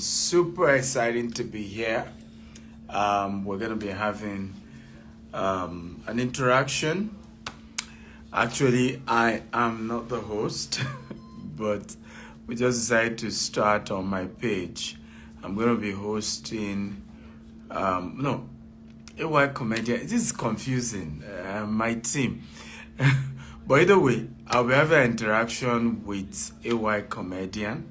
super exciting to be here. We're going to be having an interaction. Actually, I am not the host, but we just decided to start on my page. I'm going to be hosting, AY Comedian. This is confusing, my team. But either way, I'll be having an interaction with AY Comedian.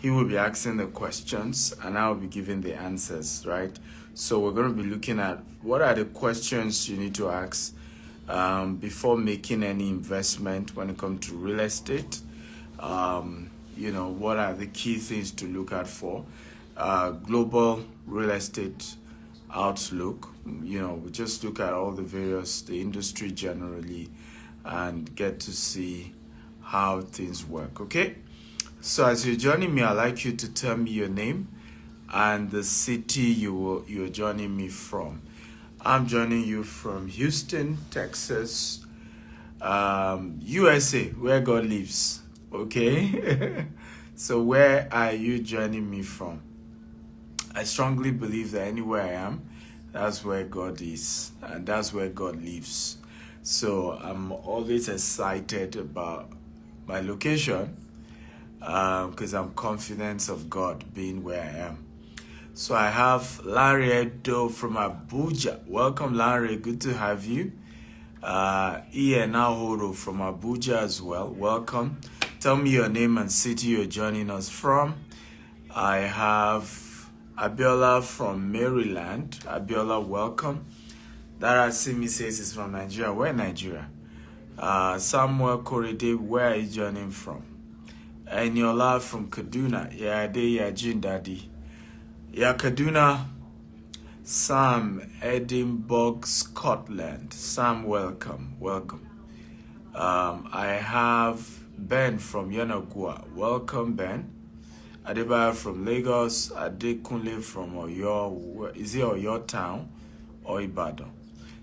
He will be asking the questions and I'll be giving the answers, right? So we're going to be looking at what are the questions you need to ask before making any investment when it comes to real estate. What are the key things to look out for? Global real estate outlook. We just look at all the industry generally and get to see how things work, okay? So as you're joining me, I'd like you to tell me your name and the city you're joining me from. I'm joining you from Houston, Texas, USA, where God lives, okay? So where are you joining me from? I strongly believe that anywhere I am, that's where God is, and that's where God lives. So I'm always excited about my location, because I'm confident of God being where I am. So I have Larry Edo from Abuja. Welcome, Larry. Good to have you. Ian Ahoro from Abuja as well. Welcome. Tell me your name and city you're joining us from. I have Abiola from Maryland. Abiola, welcome. Dara Simi says he's from Nigeria. Where Nigeria? Samuel Korede, where are you joining from? Eniola from Kaduna. Yeah, Daddy. Yeah, Kaduna. Sam, Edinburgh, Scotland. Sam, welcome. I have Ben from Yanagua. Welcome, Ben. Adebayo from Lagos. Adekunle from Oyo. Is it Oyo town or Ibadan?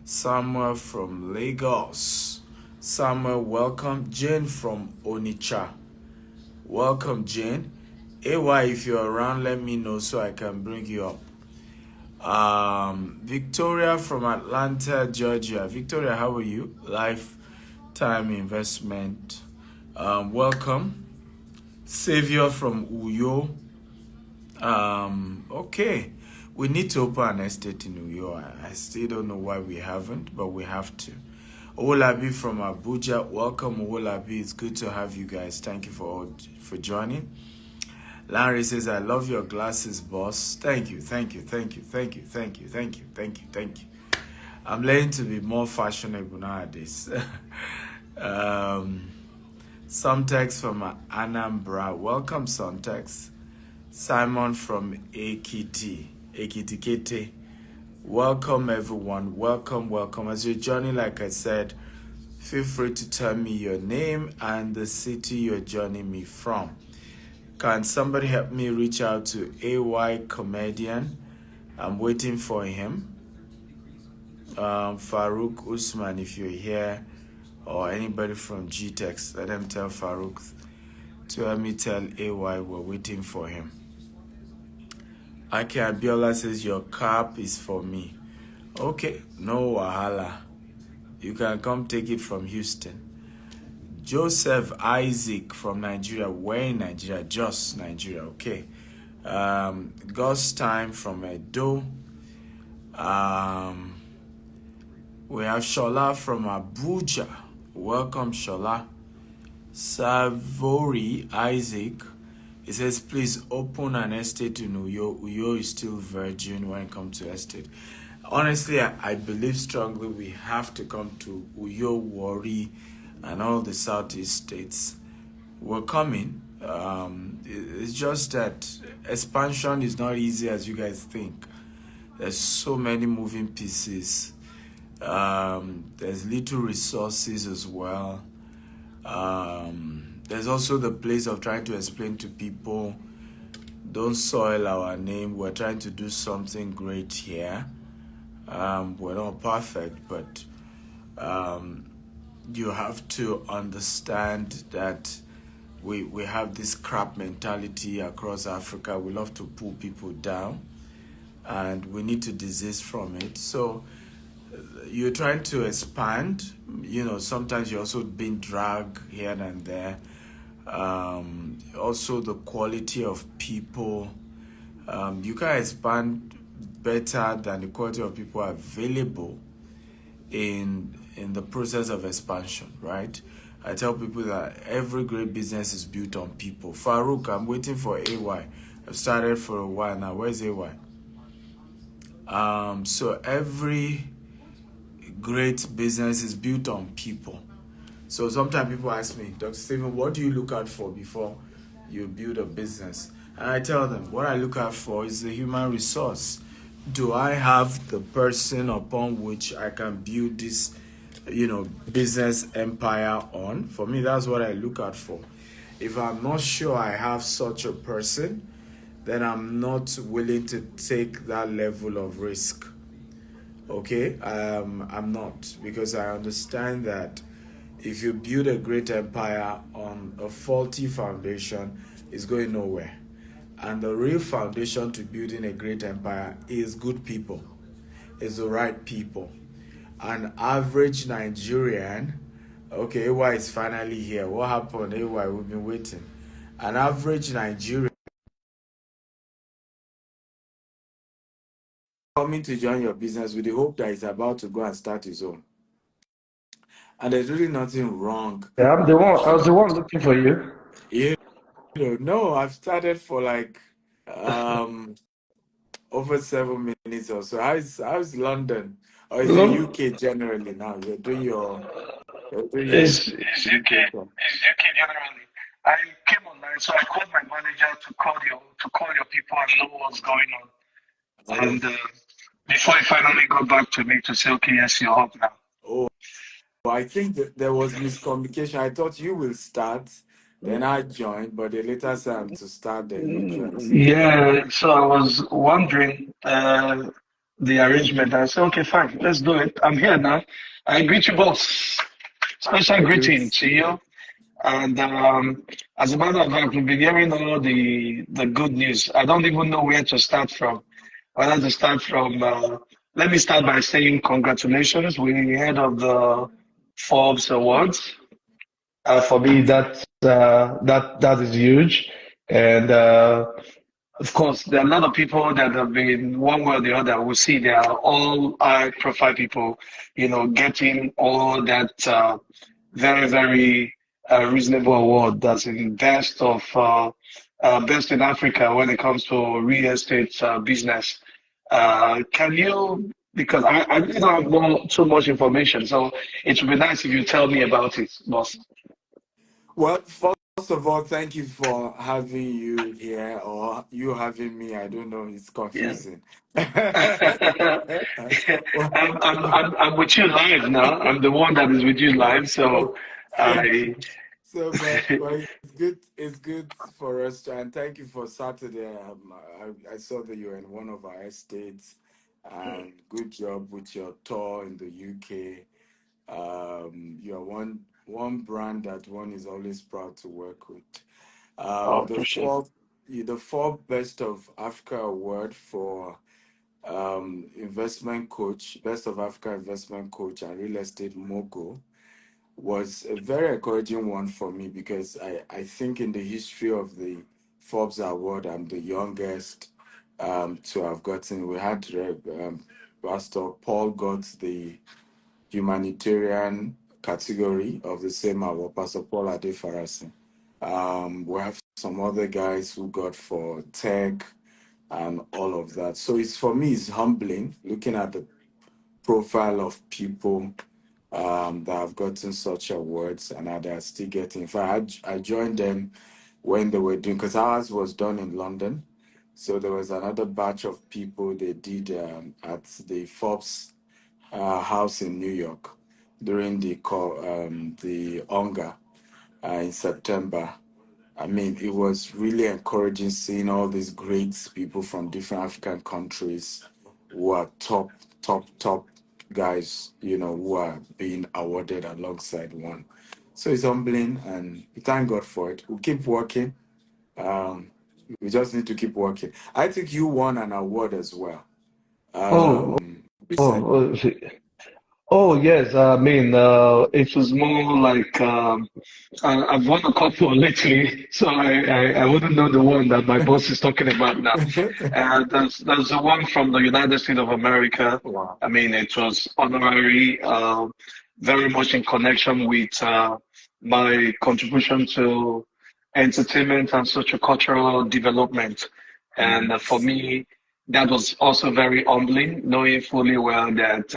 Samuel from Lagos. Samuel, welcome. Jane from Onitsha. Welcome, Jane. AY, if you're around, let me know so I can bring you up. Victoria from Atlanta, Georgia. Victoria, how are you? Lifetime investment. Welcome. Savior from Uyo. Okay. We need to open an estate in Uyo. I still don't know why we haven't, but we have to. Owolabi from Abuja. Welcome, Owolabi. It's good to have you guys. Thank you for joining. Larry says, I love your glasses, boss. Thank you. I'm learning to be more fashionable nowadays. Somtex from Anambra. Welcome, Somtex. Simon from Ekiti Kete. Welcome, everyone. Welcome. As you're joining, like I said, feel free to tell me your name and the city you're joining me from. Can somebody help me reach out to AY Comedian? I'm waiting for him. Farouk Usman, if you're here, or anybody from GTEX, let them tell Farouk to help me tell AY we're waiting for him. Ake Abiola says, your cap is for me. Okay, no wahala. You can come take it from Houston. Joseph Isaac from Nigeria. Where in Nigeria? Just Nigeria, okay. God's Time from Edo. We have Shola from Abuja. Welcome, Shola. Savory Isaac. He says, please open an estate in Uyo. Uyo is still virgin when it comes to estate. Honestly, I believe strongly we have to come to Uyo, Warri, and all the Southeast states. We're coming. It's just that expansion is not easy as you guys think. There's so many moving pieces. There's little resources as well. There's also the place of trying to explain to people, don't soil our name. We're trying to do something great here. We're not perfect, but you have to understand that we have this crap mentality across Africa. We love to pull people down, and we need to desist from it. So you're trying to expand. Sometimes you're also being dragged here and there. Also, the quality of people. You can expand better than the quality of people available in the process of expansion, right? I tell people that every great business is built on people. Farouk, I'm waiting for AY. I've started for a while now. Where's AY? So every great business is built on people. So sometimes people ask me, Dr. Stephen, what do you look out for before you build a business? And I tell them, what I look out for is the human resource. Do I have the person upon which I can build this, business empire on? For me, that's what I look out for. If I'm not sure I have such a person, then I'm not willing to take that level of risk. Okay, I'm not, because I understand that if you build a great empire on a faulty foundation, it's going nowhere. And the real foundation to building a great empire is good people, is the right people. An average Nigerian, okay, AY is finally here. What happened, AY? We've been waiting. An average Nigerian coming to join your business with the hope that he's about to go and start his own. And there's really nothing wrong. Yeah, I'm the one. I was the one looking for you. You no, I've started for like um over 7 minutes or so. How's London? Or is it Look, UK generally now? You're doing your it's UK. UK stuff. It's UK generally. I came online, so I called my manager to call your people and know what's going on. Oh, And before he finally got back to me to say, okay, yes, you're up now. oh, I think that there was miscommunication. I thought you will start, then I joined, but they later said I'm to start, then you joined. So Yeah, so I was wondering the arrangement. I said, okay, fine, let's do it. I'm here now. I greet you, boss. Special I greeting greet. to you. And as a matter of fact, we've been hearing all the good news. I don't even know where to start from. Whether to start from, let me start by saying congratulations. We heard of the Forbes Awards. For me, that is huge, and of course, there are a lot of people that have been one way or the other. We see they are all high-profile people, getting all that very, very reasonable award that's in best in Africa when it comes to real estate business. Can you, because I really don't have too much information, so it would be nice if you tell me about it, boss. Well, first of all, thank you for having you here or you having me. I don't know, it's Yeah. confusing. I'm with you live now. I'm the one that is with you live, so so, I so, but it's good. It's good for us to, and thank you for Saturday. I saw that you were in one of our estates, and good job with your tour in the UK. You're one brand that one is always proud to work with. oh, The appreciate it. four best of Africa award for investment coach, best of Africa investment coach and real estate mogul was a very encouraging one for me because I think in the history of the Forbes Award, I'm the youngest to have gotten. We had Pastor Paul got the humanitarian category of the same award, Pastor Paul Adefarasi. We have some other guys who got for tech and all of that. So it's for me, it's humbling looking at the profile of people that have gotten such awards and that are still getting. In fact, I joined them when they were doing, because ours was done in London. So there was another batch of people they did at the Forbes house in New York during the Onga in September. I mean, it was really encouraging seeing all these great people from different African countries who are top guys, who are being awarded alongside one. So it's humbling, and we thank God for it. We'll keep working. Um, we just need to keep working. I think you won an award as well. Oh, Recently. oh, oh, oh yes. I mean, it was more like I've won a couple lately, so I wouldn't know the one that my boss is talking about now. There's the one from the United States of America. Wow. I mean, it was honorary, very much in connection with my contribution to entertainment and sociocultural development. And for Nice. me, that was also very humbling, knowing fully well that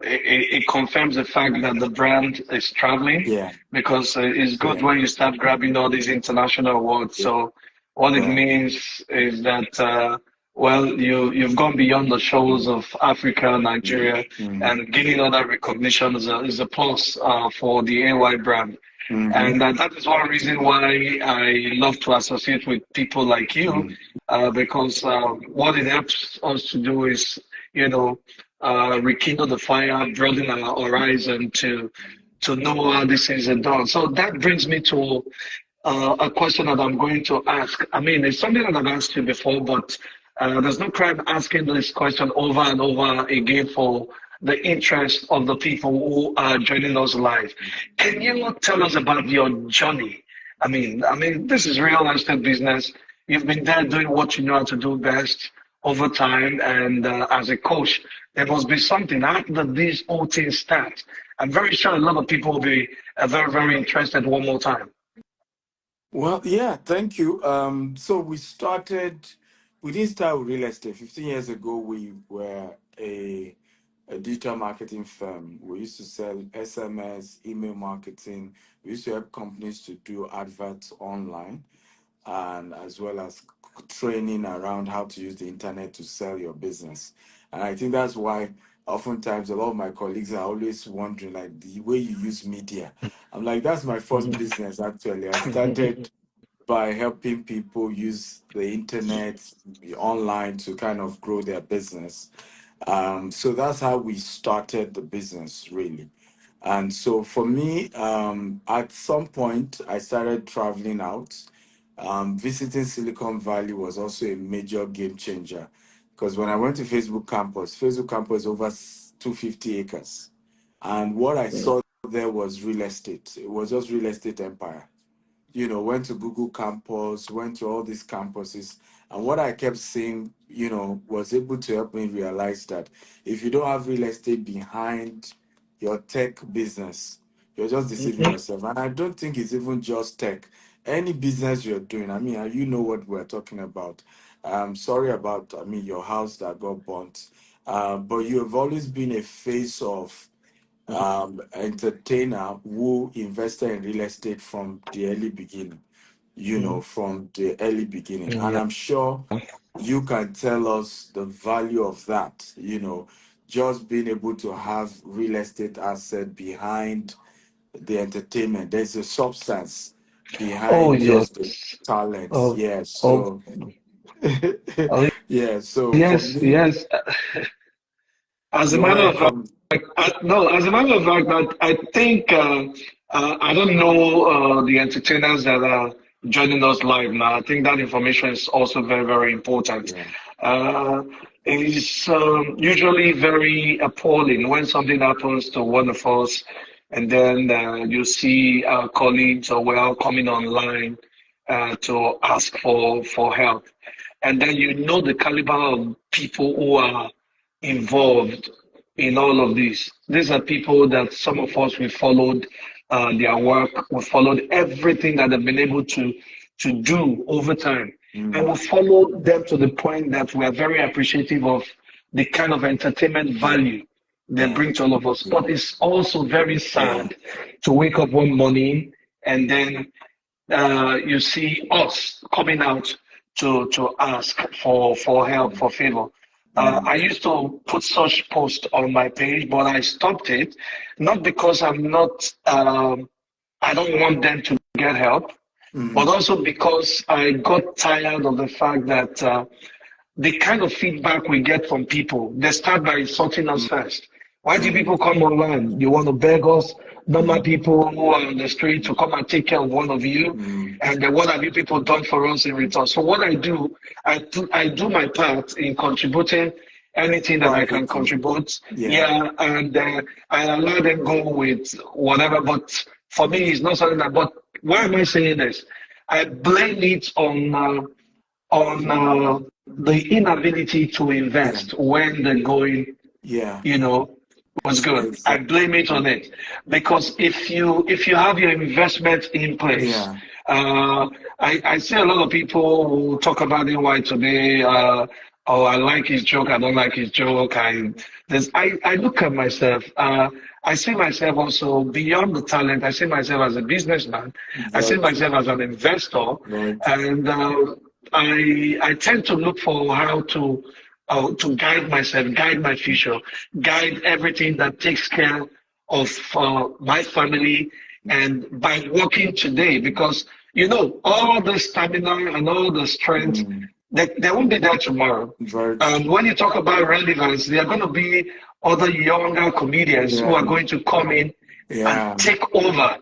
it confirms the fact that the brand is traveling Yeah. because it's good Yeah. when you start grabbing all these international awards. Yeah. So what it Yeah. means is that well, you've gone beyond the shores of Africa, Nigeria, Mm-hmm. and gaining other recognition is a plus for the AY brand. Mm-hmm. And that is one reason why I love to associate with people like you, because what it helps us to do is, you know, rekindle the fire, broaden our horizon to know how these things are done. So that brings me to a question that I'm going to ask. I mean, it's something that I've asked you before, but there's no crime asking this question over and over again for the interest of the people who are joining us live. Can you tell us about your journey? I mean, this is real estate business. You've been there doing what you know how to do best over time, and as a coach, there must be something. How did these whole things start? I'm very sure a lot of people will be very, very interested one more time. Well, yeah, thank you. So we didn't start with real estate. 15 years ago, we were a digital marketing firm. We used to sell SMS, email marketing. We used to help companies to do adverts online, and as well as training around how to use the internet to sell your business. And I think that's why oftentimes a lot of my colleagues are always wondering, like, the way you use media. I'm like, that's my first business actually. I started by helping people use the internet online to kind of grow their business. So that's how we started the business, really. And so for me, at some point, I started traveling out. Visiting Silicon Valley was also a major game changer because when I went to Facebook campus over 250 acres. And what I saw there was real estate. It was just real estate empire. Went to Google campus, went to all these campuses. And what I kept seeing, was able to help me realize that if you don't have real estate behind your tech business, you're just deceiving Mhm. yourself. And I don't think it's even just tech. Any business you're doing, I mean, you know what we're talking about. Sorry about, your house that got burnt. But you have always been a face of entertainer who invested in real estate from the early beginning, Mhm. from the early beginning. And Yeah. I'm sure you can tell us the value of that, just being able to have real estate asset behind the entertainment. There's a substance Oh behind yes. just the talents. Oh, Yes. oh, So, oh yeah. So for yes, me, yes. As a you're matter of fact, welcome. no, as a matter of fact, I think I don't know the entertainers that are joining us live now. I think that information is also very, very important. Yeah. Uh, it's usually very appalling when something happens to one of us, and then you see our colleagues or we're all coming online to ask for help, and then you know the caliber of people who are involved in all of this. These are people that some of us we followed their work, we followed everything that they've been able to do over time, and we Mm. followed them to the point that we are very appreciative of the kind of entertainment Yeah. value they Yeah. bring to all of us. Yeah. But it's also very Yeah. sad to wake up one morning and then you see us coming out to ask for help, for favor. I Mm. used to put such posts on my page, but I stopped it, not because I'm not, I don't want them to get help, but Mm. also because I got tired of the fact that the kind of feedback we get from people, they start by insulting us first. Why do Mm. people come online? You want to beg us? normal Mm, people who are on the street to come and take care of one of you. mm, And then what have you people done for us in return? So what I do, I do my part in contributing anything that I can privately. contribute. Yeah. Yeah, and I allow them go with whatever. But for me, Yes. it's not something that. But why am I saying this? I blame it on the inability to Yeah. invest when the going, Yeah. you know, was good. I blame it Exactly. on it because if you have your investment in place, Yeah. uh, I see a lot of people who talk about it why today. Oh, I like his joke. I don't like his joke. I look at myself. I see myself also beyond the talent. I see myself as a businessman. I see Very true. myself as an investor, Very true. and I tend to look for how to guide myself, guide my future, guide everything that takes care of my family, and by working today, because all the stamina and all the strength, Mm, they won't be there tomorrow. very And true. when you talk about relevance, there are going to be other younger comedians who are Yeah. going to come in and Yeah. take over.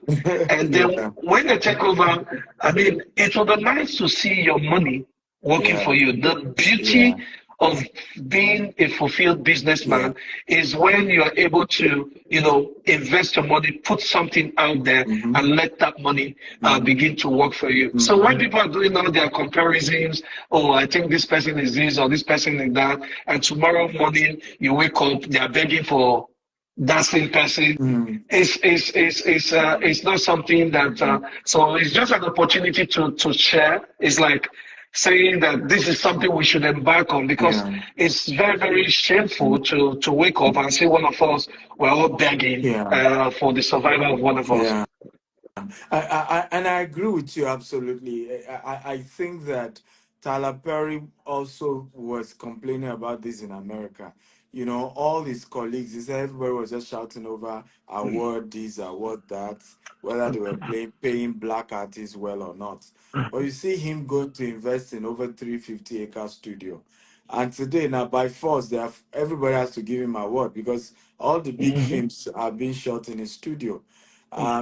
And then Yeah. when they take over, I mean, it will be nice to see your money working Yeah. for you. The Yeah. beauty of being a fulfilled Yeah. businessman is when you're able to, invest your money, put something out there, Mm-hmm. and let that money Mm-hmm. begin to work for you. So when Mm-hmm. people are doing all their comparisons, oh, I think this person is this or this person is that, and tomorrow morning you wake up, they are begging for that same person. Mm. It's not something that so it's just an opportunity to share. It's like saying that this is something we should embark on because Yeah. it's very, very shameful to wake up and see one of us, we're all begging Yeah. for the survival of one of us. Yeah. And I agree with you absolutely. I think that Tyler Perry also was complaining about this in America. You know, all his colleagues, he said everybody was just shouting over award this, award that, whether they were paying black artists well or not. But you see him going to invest in over 350-acre studio. And today, now by force, everybody has to give him award because all the big Mhm, films are being shot in his studio.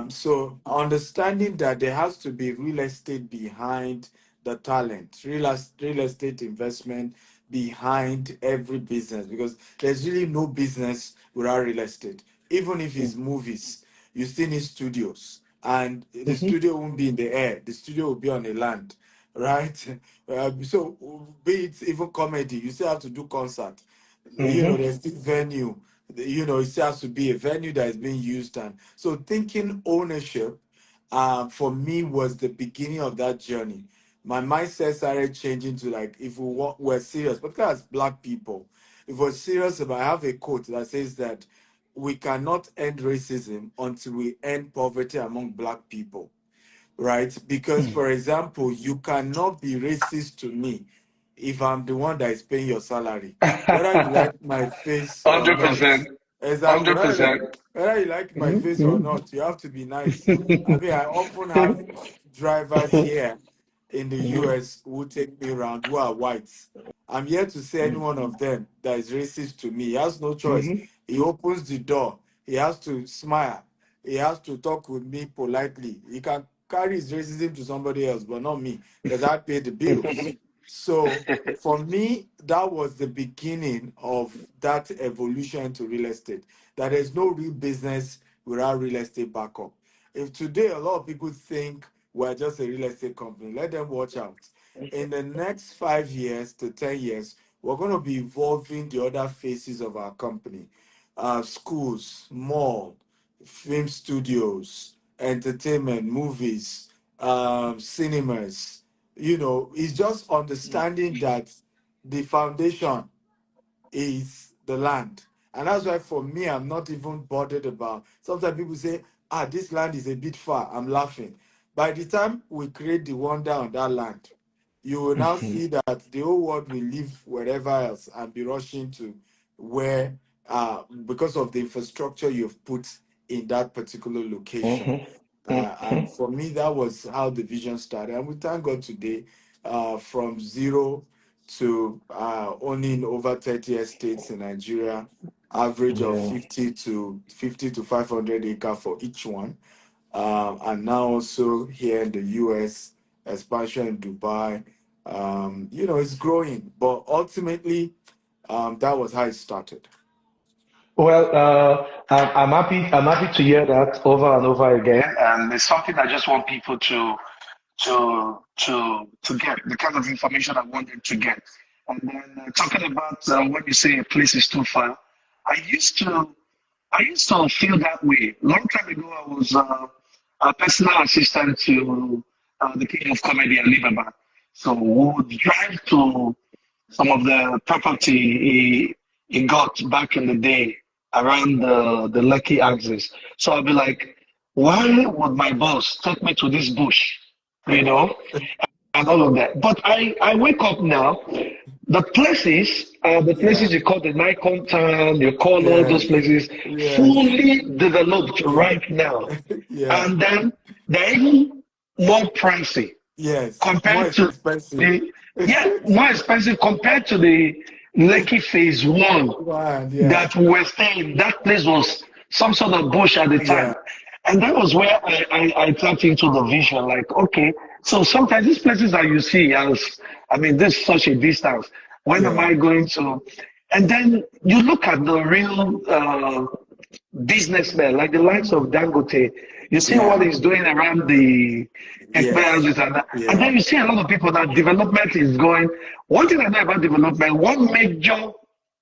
So understanding that there has to be real estate behind the talent, real estate investment behind every business, because there's really no business without real estate. Even if it's movies, you still need studios, and the mhm, studio won't be in the air. The studio will be on the land, right? So be it even comedy, you still have to do concert. You know, mhm, there's still venue. You know, it still has to be a venue that is being used. And so thinking ownership for me was the beginning of that journey. My mindset started changing to like, if we're serious, but as black people, if we're serious about, I have a quote that says that we cannot end racism until we end poverty among black people, right? Because, for example, you cannot be racist to me if I'm the one that is paying your salary, whether you like my face or not. 100%, Exactly. 100%. Whether you like my face or Mhm, not, you have to be nice. I mean, I often have drivers here in the mhm, US who take me around who are whites. I'm here to say any one of them that is racist to me. He has no choice. mhm, He opens the door. He has to smile. He has to talk with me politely. He can carry his racism to somebody else, but not me, because I pay the bills. So for me, that was the beginning of that evolution to real estate. That there's no real business without real estate backup. If today a lot of people think we're just a real estate company, let them watch out. In the next 5 years to 10 years, we're going to be evolving the other phases of our company. Schools, mall, film studios, entertainment, movies, cinemas. You know, it's just understanding that the foundation is the land. And that's why for me, I'm not even bothered about. Sometimes people say, this land is a bit far. I'm laughing. By the time we create the wonder on that land, you will now mhm, see that the whole world will live wherever else and be rushing to where, because of the infrastructure you've put in that particular location. mhm, And mhm. for me, that was how the vision started. And we thank God today, from zero to owning over 30 estates in Nigeria. average of Yeah. 50 to 500 acre for each one. And now also here in the US, expansion in Dubai, it's growing. But ultimately, that was how it started. Well, I'm happy. I'm happy to hear that over and over again, and it's something I just want people to get the kind of information I want them to get. And then talking about when you say a place is too far, I used to I used to feel that way. Long time ago, I was a personal assistant to the King of Comedy Alibaba. So we would drive to some of the property he got back in the day around the Lucky axis. So I'll be like, why would my boss take me to this bush? You know? And all of that. But I wake up now, the Yeah, places you call the Nikon town, you call all those yes, places, yes, fully developed right now. yeah, And then they're even more pricey yes, more compared to expensive. the, yeah, more expensive compared to the Lekki Phase 1 One, yeah, that we were staying. That place was some sort of bush at the yeah, time. And that was where I tapped into the vision. Like, okay, so sometimes these places that you see as, I mean, this is such a distance. When am yeah, I going to? And then you look at the real businessmen, like the likes of Dangote. You see what yeah, he's doing around the yes, houses and that. And yeah, then you see a lot of people that development is going. One thing I know about development, one major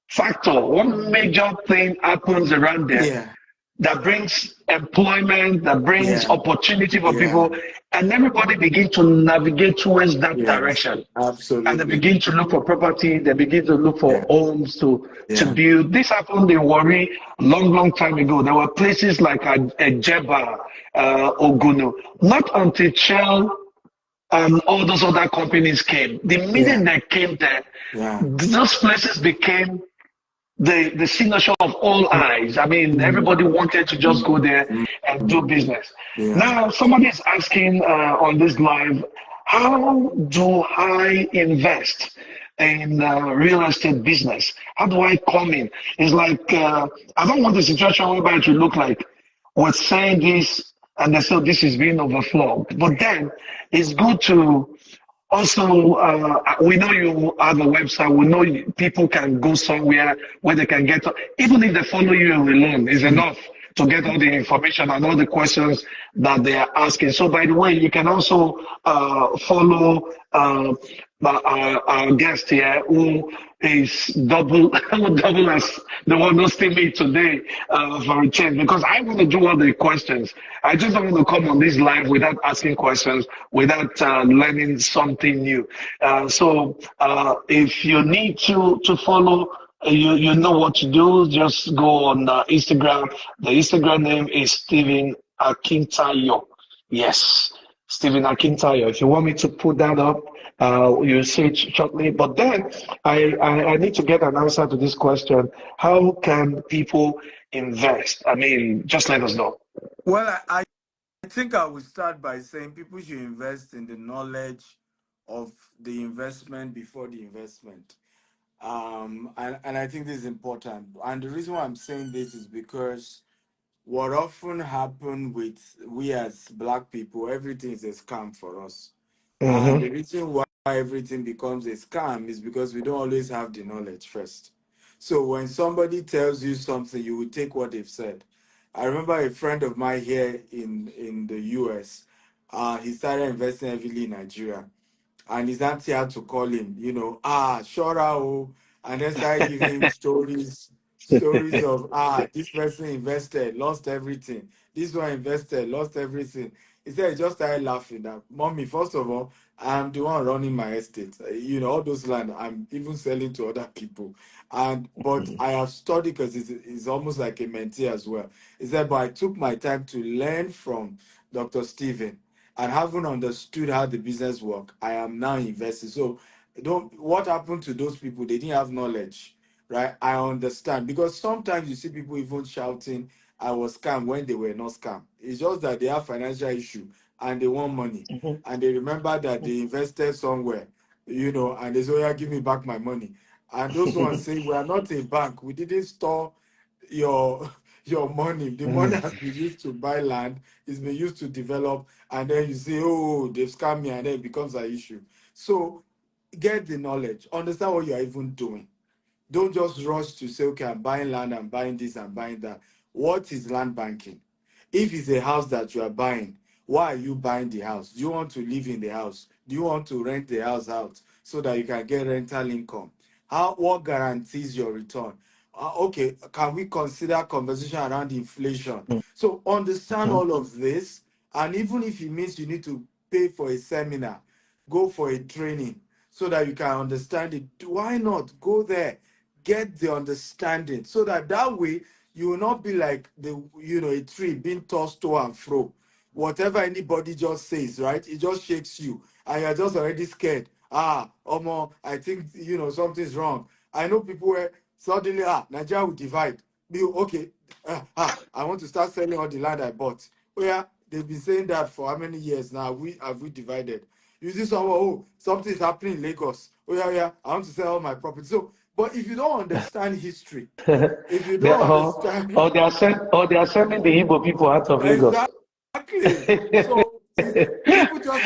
factor, one major thing happens around there yeah, that brings employment, that brings yeah, opportunity for yeah, people, and everybody begin to navigate towards that yes, direction. And they absolutely, begin to look for property, they begin to look for yeah, homes to yeah, build. This happened in Warri long time ago. There were places like Ejeba, Oguno. Not until Shell and all those other companies came. The yeah, minute they came there, yeah, those places became the signature of all eyes. I mean, everybody wanted to just go there and do business. yeah, Now, somebody is asking on this live, how do I invest in real estate business? How do I come in? It's like, I don't want the situation whereby it will look like we're saying this and they say this is being overflowed. But then it's good to also, we know you have a website. We know people can go somewhere where they can get, even if they follow you alone, is enough to get all the information and all the questions that they are asking. So, by the way, you can also follow our guest here, who is double as the one hosting me today for a change, because I want to do all the questions. I just don't want to come on this live without asking questions, without learning something new. If you need to follow, you know what to do. Just go on Instagram. The Instagram name is Stephen Akintayo. Yes, Stephen Akintayo. If you want me to put that up, you see it shortly. But then I need to get an answer to this question. How can people invest? I mean, just let us know. Well, I think I would start by saying people should invest in the knowledge of the investment before the investment. And I think this is important. And the reason why I'm saying this is because what often happen with we as black people, everything is a scam for us. And the Mm-hmm. reason why everything becomes a scam is because we don't always have the knowledge first. So when somebody tells you something, you will take what they've said. I remember a friend of mine here in the US. He started investing heavily in Nigeria, and his auntie had to call him, Shora, oh, and then started giving him stories of this person invested, lost everything. This one invested, lost everything. He said he just started laughing that, Mommy, first of all, I'm the one running my estate. All those land I'm even selling to other people. But I have studied because it's almost like a mentee as well. He said, but I took my time to learn from Dr. Stephen, and having understood how the business work, I am now investing. So don't what happened to those people? They didn't have knowledge, right? I understand, because sometimes you see people even shouting, I was scam when they were not scam. It's just that they have financial issue and they want money. And they remember that they invested somewhere, and they say, oh, yeah, give me back my money. And those ones say, we are not a bank. We didn't store your your money. The money has been used to buy land, it's been used to develop, and then you say, oh, they've scammed me, and then it becomes an issue. So get the knowledge, understand what you're even doing. Don't just rush to say, okay, I'm buying land, I'm buying this, I'm buying that. What is land banking? If it's a house that you are buying, why are you buying the house? Do you want to live in the house? Do you want to rent the house out so that you can get rental income? What guarantees your return? Okay, can we consider conversation around inflation? So understand Mhm. all of this, and even if it means you need to pay for a seminar, go for a training so that you can understand it. Why not go there, get the understanding, so that that way you will not be like a tree being tossed to and fro. Whatever anybody just says, right? It just shakes you, and you're just already scared. Omo, I think something's wrong. I know people where suddenly Nigeria will divide. Okay, I want to start selling all the land I bought. Oh yeah, they've been saying that for how many years now? We divided. You see someone, oh, something is happening in Lagos. Oh yeah, yeah, I want to sell all my property. So, but if you don't understand history, if you they, don't or, understand or they are sending the Igbo people out of Lagos. exactly, so people just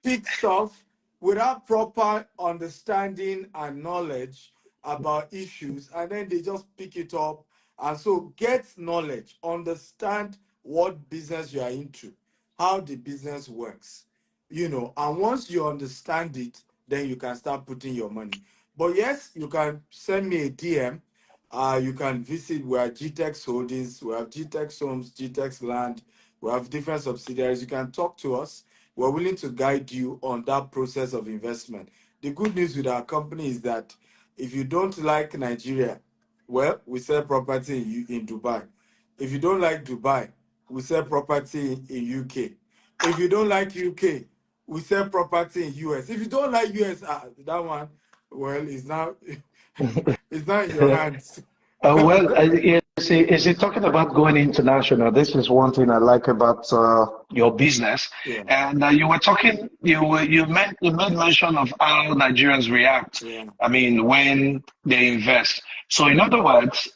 pick stuff without proper understanding and knowledge about issues, and then they just pick it up. And so get knowledge, understand what business you are into, how the business works, and once you understand it, then you can start putting your money. But yes, you can send me a DM. You can visit, we are GTEX Holdings, we have GTEX Homes, GTEX Land, we have different subsidiaries. You can talk to us. We're willing to guide you on that process of investment. The good news with our company is that if you don't like Nigeria, well, we sell property in Dubai. If you don't like Dubai, we sell property in UK. If you don't like UK, we sell property in US. If you don't like US, that one, well, it's now it's not in your hands. Is it talking about going international? This is one thing I like about your business. Yeah, And you were talking, you made mention of how Nigerians react. yeah, I mean, when they invest. So, in yeah. other words,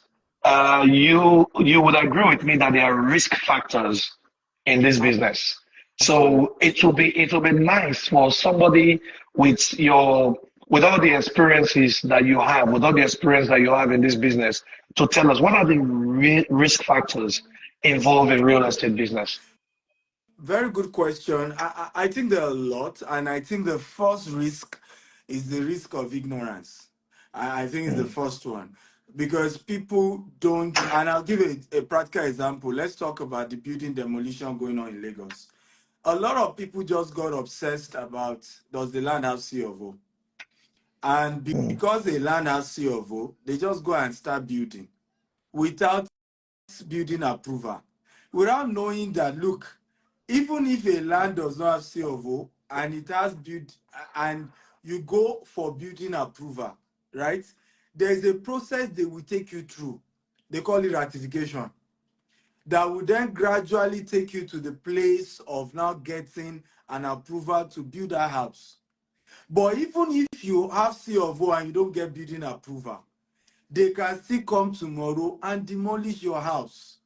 you would agree with me that there are risk factors in this business. Absolutely. So it will be nice for somebody with your with all the experiences that you have, with all the experience that you have in this business, to tell us what are the risk factors involved in real estate business. Very good question. I think there are a lot, and I think the first risk is the risk of ignorance. I think it's the first one because people don't, and I'll give a practical example. Let's talk about the building demolition going on in Lagos. A lot of people just got obsessed about, does the land have C of O? And because the land has C of O, they just go and start building without building approval, without knowing that, look, even if a land does not have C of O and it has built, and you go for building approval, right? There is a process they will take you through. They call it ratification. That will then gradually take you to the place of now getting an approval to build a house. But even if you have C of O and you don't get building approval, they can still come tomorrow and demolish your house.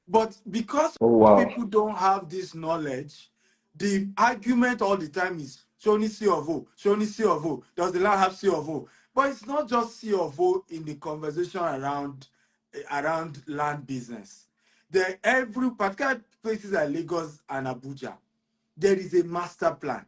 But because Oh, wow. people don't have this knowledge, the argument all the time is show me C of O, show me C of O. Does the land have C of O? But it's not just C of O in the conversation around land business. There every particular places like Lagos and Abuja, there is a master plan.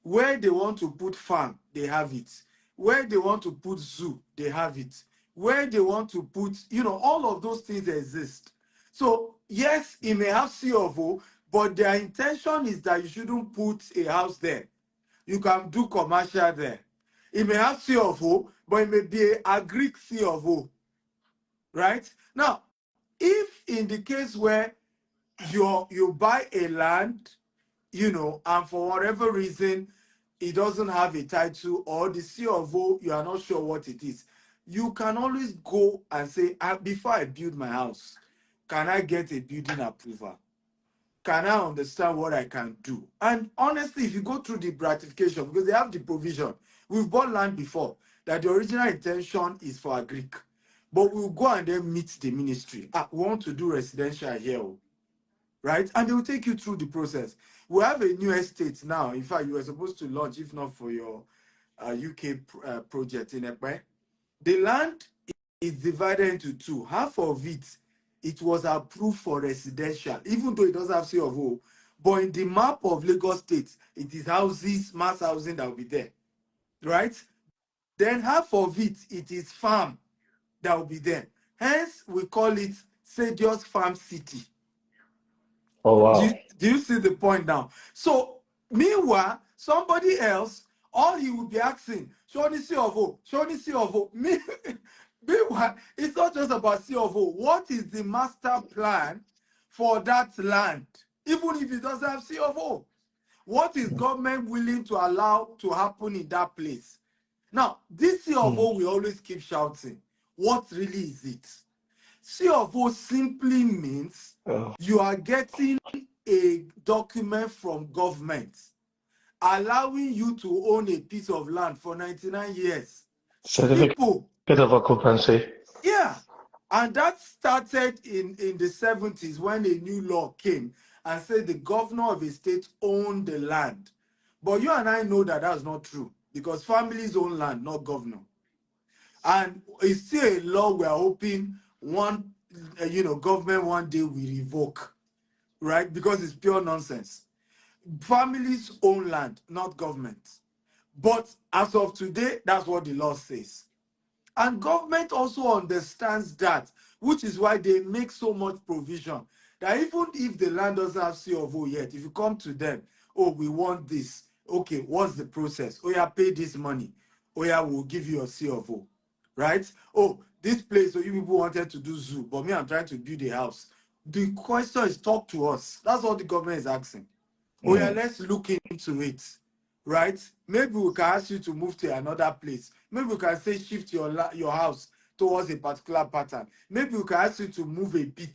Where they want to put farm, they have it. Where they want to put zoo, they have it. Where they want to put, all of those things exist. So yes, it may have C of O, but their intention is that you shouldn't put a house there. You can do commercial there. It may have C of O, but it may be a Greek C of O, right? Now, if in the case where you buy a land, and for whatever reason, it doesn't have a title or the C of O, you are not sure what it is, you can always go and say, before I build my house, can I get a building approval? Can I understand what I can do? And honestly, if you go through the gratification, because they have the provision, we've bought land before, that the original intention is for a Greek. but we'll go and then meet the ministry. We want to do residential here, right? And they will take you through the process. We have a new estate now. In fact, you were supposed to launch, if not for your UK project in Ekpe. The land is divided into two. Half of it was approved for residential, even though it doesn't have C of O. But in the map of Lagos State, it is houses, mass housing that will be there, right? Then half of it is farm that will be there. Hence, we call it Sadius Farm City. Oh, wow. Do you see the point now? So, meanwhile, somebody else, all he will be asking, show me C of O, show me C of O. Meanwhile, it's not just about C of O. What is the master plan for that land? Even if it doesn't have C of O. What is government willing to allow to happen in that place? Now, this C of O, we always keep shouting. What really is it? C of O simply means you are getting a document from government allowing you to own a piece of land for 99 years. Certificate of occupancy. Yeah. And that started in the 70s when a new law came and said the governor of a state owned the land. But you and I know that that's not true because families own land, not governor. And it's still a law we're hoping government one day will revoke, right? Because it's pure nonsense. Families own land, not government. But as of today, that's what the law says. And government also understands that, which is why they make so much provision that even if the land doesn't have C of O yet, if you come to them, oh, we want this. Okay, what's the process? Oh, yeah, pay this money. Oh, yeah, we'll give you a C of O, right? Oh, this place, so you people wanted to do zoo, but me, I'm trying to build a house. The question is talk to us. That's what the government is asking. Oh, yeah, let's look into it, right? Maybe we can ask you to move to another place. Maybe we can say shift your house towards a particular pattern. Maybe we can ask you to move a bit.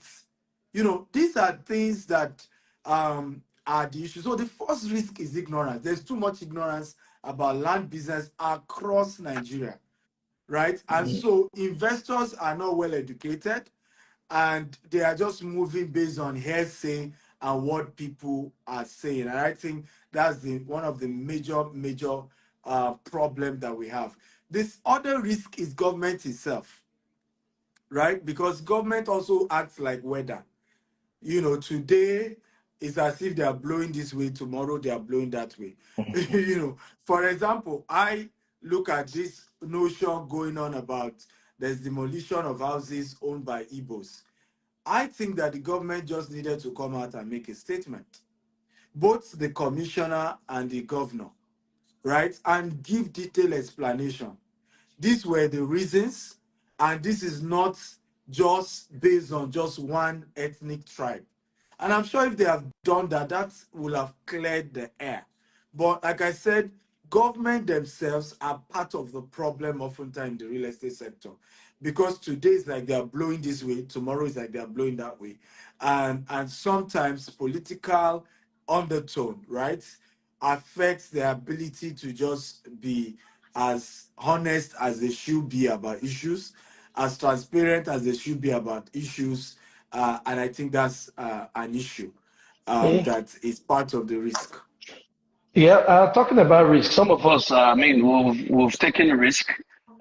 These are things that are the issue. So the first risk is ignorance. There's too much ignorance about land business across Nigeria, right? And so investors are not well educated and they are just moving based on hearsay and what people are saying. And I think that's one of the major problem that we have. This other risk is government itself, right? Because government also acts like weather. Today it's as if they are blowing this way, tomorrow they are blowing that way. For example, I look at this notion going on about there's demolition of houses owned by Igbos. I think that the government just needed to come out and make a statement, both the commissioner and the governor, right? And give detailed explanation. These were the reasons, and this is not just based on just one ethnic tribe. And I'm sure if they have done that, that will have cleared the air. But like I said, government themselves are part of the problem oftentimes in the real estate sector. Because today is like they are blowing this way, tomorrow is like they are blowing that way. And sometimes political undertone, right, affects their ability to just be as honest as they should be about issues, as transparent as they should be about issues. And I think that's an issue that is part of the risk. Yeah, talking about risk, some of us, we've taken risk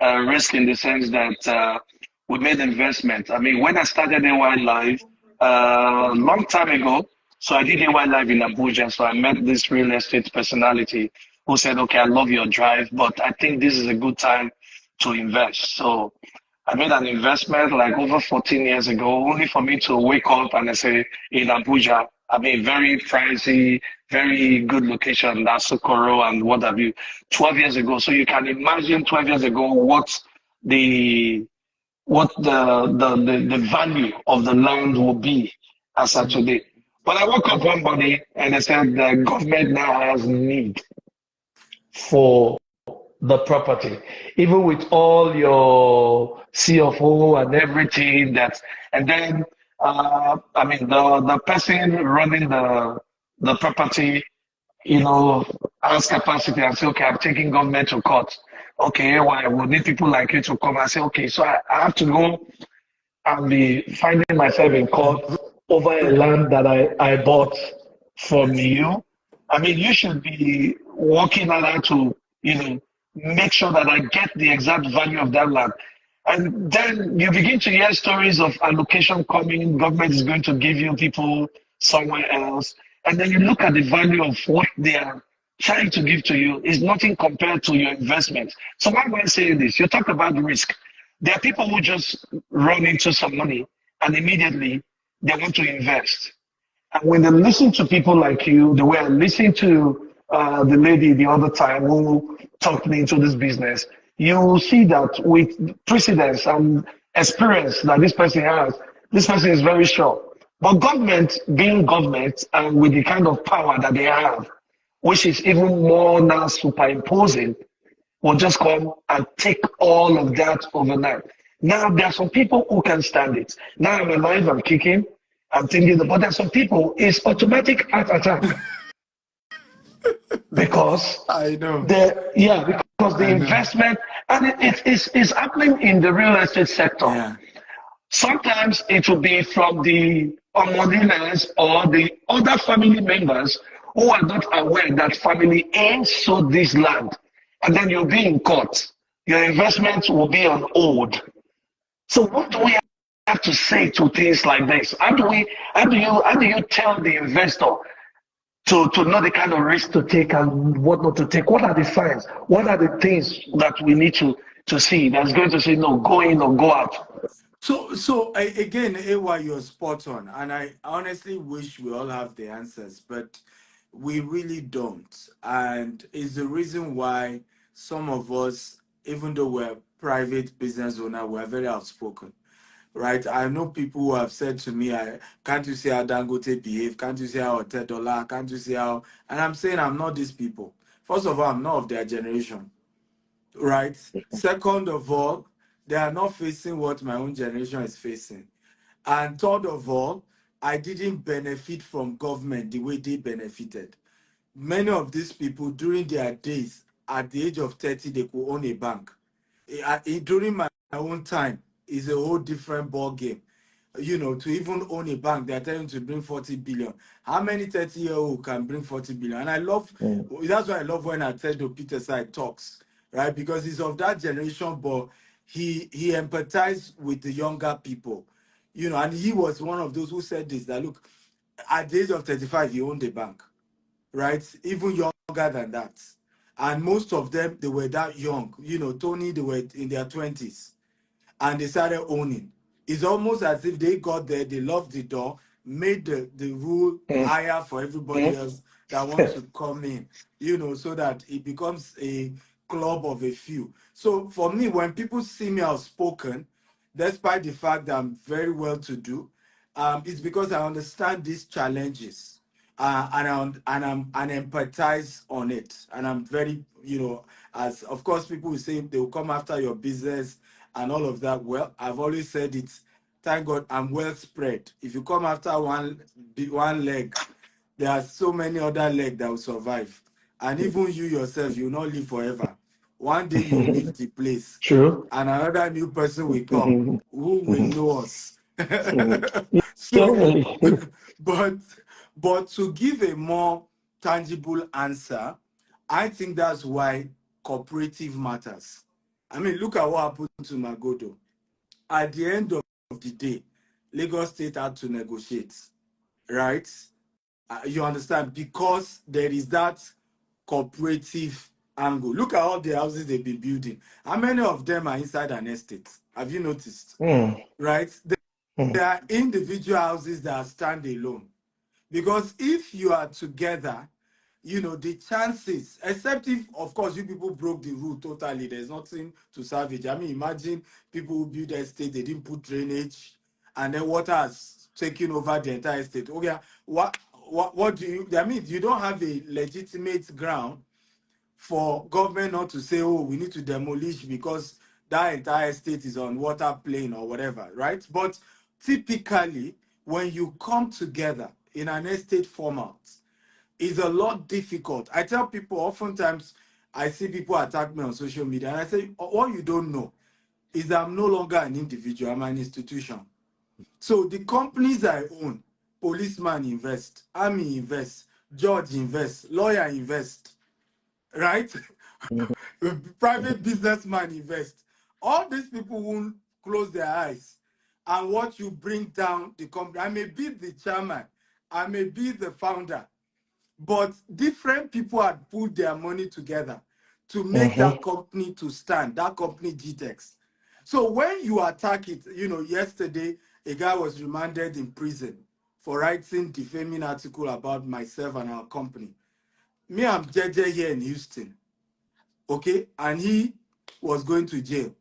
in the sense that we made investment. When I started AY Live long time ago, so I did AY Live in Abuja, so I met this real estate personality who said, okay, I love your drive, but I think this is a good time to invest. So I made an investment like over 14 years ago, only for me to wake up and I say, in Abuja, very pricey, very good location, that's Socorro and what have you, 12 years ago. So you can imagine 12 years ago what the value of the land will be as of today. But I woke up one morning and I said the government now has need for the property, even with all your CFO and everything and then the person running the property, has capacity and say, okay, I'm taking government to court. okay, why we need people like you to come and say, okay, so I have to go and be finding myself in court over a land that I bought from you. I mean, you should be working harder to, make sure that I get the exact value of that land. And then you begin to hear stories of allocation coming, government is going to give you people somewhere else. And then you look at the value of what they are trying to give to you is nothing compared to your investment. So why am I saying this? You talk about risk. There are people who just run into some money and immediately they want to invest. And when they listen to people like you, the way I listened to the lady the other time who talked me into this business, you will see that with precedence and experience that this person has, this person is very sure. But government, being government, and with the kind of power that they have, which is even more now superimposing, will just come and take all of that overnight. Now, there are some people who can stand it. Now I'm alive, I'm kicking, I'm thinking, but there are some people, it's automatic heart attack because I know. because the I know. investment, and it's happening in the real estate sector. Yeah. Sometimes it will be from the homeowners or the other family members who are not aware that family A sold this land. And then you'll be in court. Your investment will be on hold. So what do we have to say to things like this? How do you tell the investor to know the kind of risk to take and what not to take? What are the signs? What are the things that we need to see that's going to say no, go in or go out? Again, AY, you're spot on, and I honestly wish we all have the answers, but we really don't. And it's the reason why some of us, even though we're private business owner, we're very outspoken, right? I know people who have said to me, can't you see how Dangote behave? Can't you see how Otedola? Can't you see how? And I'm saying I'm not these people. First of all, I'm not of their generation, right? Second of all, they are not facing what my own generation is facing. And third of all, I didn't benefit from government the way they benefited. Many of these people during their days, at the age of 30, they could own a bank. During my own time, is a whole different ball game. To even own a bank, they're telling you to bring 40 billion. How many 30-year-old can bring 40 billion? And Mm. that's why I love when Arturo Peter side talks, right? Because he's of that generation, but he empathized with the younger people, and he was one of those who said this, that look, at the age of 35, he owned a bank, right? Even younger than that. And most of them, they were that young. Tony, they were in their 20s and they started owning. It's almost as if they got there, they locked the door, made the rule Mm, higher for everybody mm, else that wants to come in, so that it becomes a club of a few. So for me, when people see me outspoken, despite the fact that I'm very well to do, it's because I understand these challenges, and empathize on it, and I'm very, as of course people will say they will come after your business and all of that. Well, I've always said it. Thank God I'm well spread. If you come after one leg, there are so many other legs that will survive, and even you yourself, you will not live forever. One day you will leave the place, True. and another new person will come Mhm. who will Mhm. know us. Mhm. So, Yeah. but to give a more tangible answer, I think that's why cooperative matters. I mean, look at what happened to Magodo. At the end of the day, Lagos State had to negotiate, right? You understand? Because there is that cooperative angle. Look at all the houses they've been building. How many of them are inside an estate? Have you noticed? Mm. Right? Mm. There are individual houses that stand alone. Because if you are together, the chances, except if, of course, you people broke the rule totally, there's nothing to salvage. I mean, imagine people who build estate, they didn't put drainage, and then water has taken over the entire estate. Okay, what do you, I mean, you don't have a legitimate ground for government not to say, oh, we need to demolish because that entire state is on water plane or whatever, right? But typically, when you come together in an estate format, it's a lot difficult. I tell people oftentimes, I see people attack me on social media, and I say, what you don't know is that I'm no longer an individual, I'm an institution. So the companies I own, policeman invest, army invest, judge invest, lawyer invest, right? Private businessman invest. All these people won't close their eyes and watch you bring down the company. I may be the chairman, I may be the founder, but different people had put their money together to make that company to stand, that company GTEX. So when you attack it, yesterday a guy was remanded in prison for writing defaming article about myself and our company. Me, I'm JJ here in Houston, okay? And he was going to jail.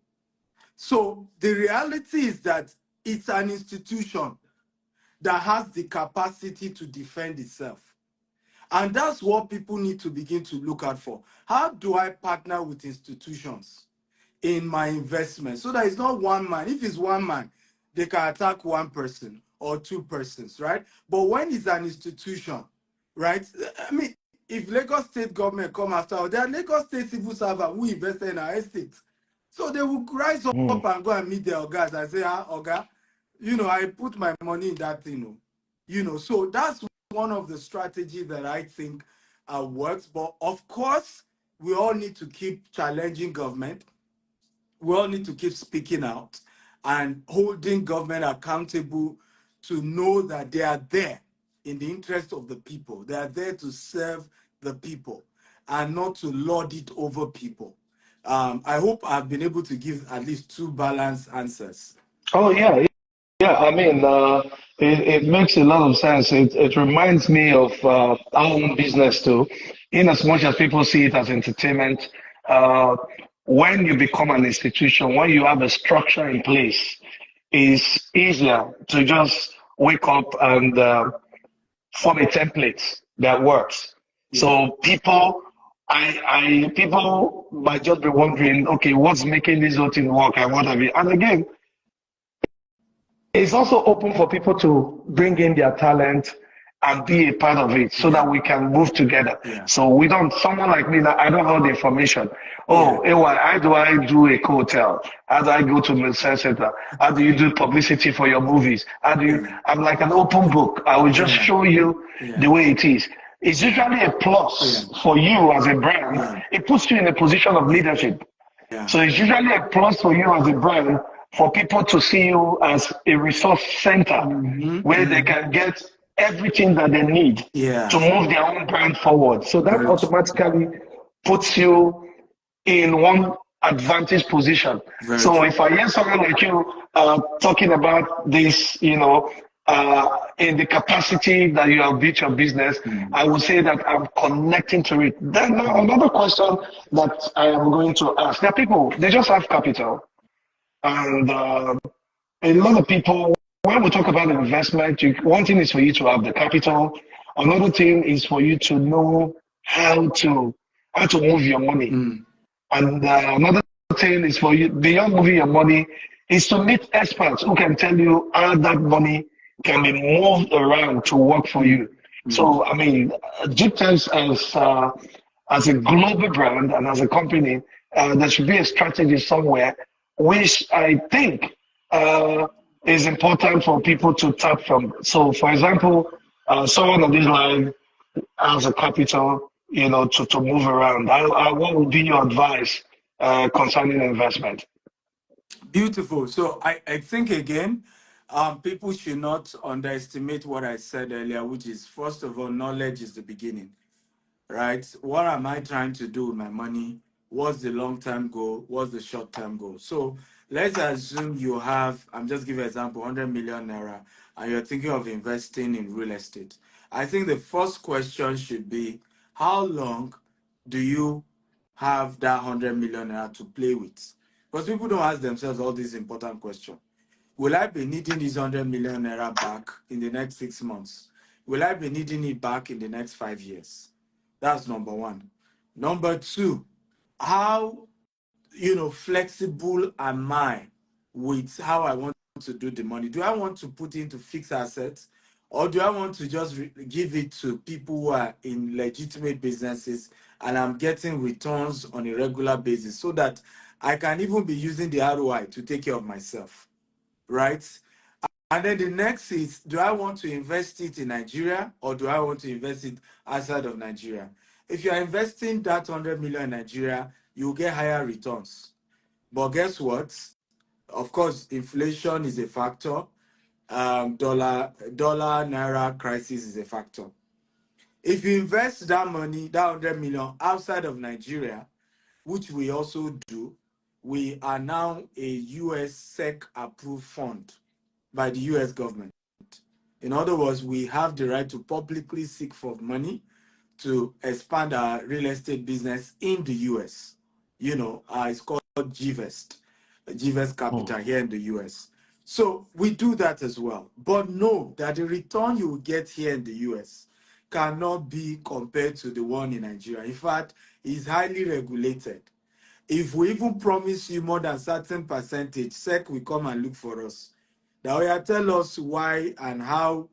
So the reality is that it's an institution that has the capacity to defend itself. And that's what people need to begin to look out for. How do I partner with institutions in my investment so that it's not one man? If it's one man, they can attack one person or two persons, right? But when it's an institution, right? I mean, if Lagos State government come after, or there are Lagos State civil servants who invested in our estate. So they will rise up and go and meet their guys and say, Oga, I put my money in that thing. So that's one of the strategies that I think works. But of course, we all need to keep challenging government. We all need to keep speaking out and holding government accountable to know that they are there in the interest of the people. They are there to serve the people and not to lord it over people. I hope I've been able to give at least two balanced answers. Oh yeah, yeah. I mean, it makes a lot of sense. It reminds me of our own business too. In as much as people see it as entertainment, uh, when you become an institution, when you have a structure in place, it's easier to just wake up and form a template that works. Yeah. So people might just be wondering, okay, what's making this whole thing work and what have you. And again, it's also open for people to bring in their talent and be a part of it so that we can move together. Yeah. So we don't, someone like me, that I don't have the information. Oh, AY, how do I do a hotel? How do I go to the center? How do you do publicity for your movies? How do you, I'm like an open book. I will just show you the way it is. It's usually a plus for you as a brand. It puts you in a position of leadership. So it's usually a plus for you as a brand for people to see you as a resource center where they can get everything that they need to move their own brand forward. So that automatically puts you in one advantage position. So if I hear someone like you talking about this, in the capacity that you have built your business, I would say that I'm connecting to it. Then now another question that I am going to ask. There are people, they just have capital. And a lot of people, when we talk about investment, one thing is for you to have the capital. Another thing is for you to know how to move your money. And another thing is for you, beyond moving your money, is to meet experts who can tell you how that money can be moved around to work for you. So, I mean, GTEX as a global brand and as a company, there should be a strategy somewhere, which I think is important for people to tap from. So, for example, someone on this line has a capital, to move around. What would be your advice concerning investment? Beautiful. So I think again, people should not underestimate what I said earlier, which is first of all, knowledge is the beginning, right? What am I trying to do with my money? What's the long-term goal? What's the short-term goal? So let's assume you have, I'm just giving an example, 100 million naira, and you're thinking of investing in real estate. I think the first question should be, how long do you have that 100 million naira to play with? Because people don't ask themselves all these important questions. Will I be needing this 100 million naira back in the next 6 months? Will I be needing it back in the next 5 years? That's number one. Number two, how flexible am I with how I want to do the money? Do I want to put into fixed assets, or do I want to just give it to people who are in legitimate businesses and I'm getting returns on a regular basis so that I can even be using the ROI to take care of myself, right? And then the next is, do I want to invest it in Nigeria or do I want to invest it outside of Nigeria? If you are investing that 100 million in Nigeria, you get higher returns. But guess what? Of course, inflation is a factor. Dollar naira crisis is a factor. If you invest that money, that 100 million outside of Nigeria, which we also do, we are now a US SEC approved fund by the US government. In other words, we have the right to publicly seek for money to expand our real estate business in the US. It's called GVest Capital here in the US. So we do that as well. But know that the return you will get here in the US cannot be compared to the one in Nigeria. In fact, it's highly regulated. If we even promise you more than certain percentage, SEC will come and look for us. Now, tell us why and how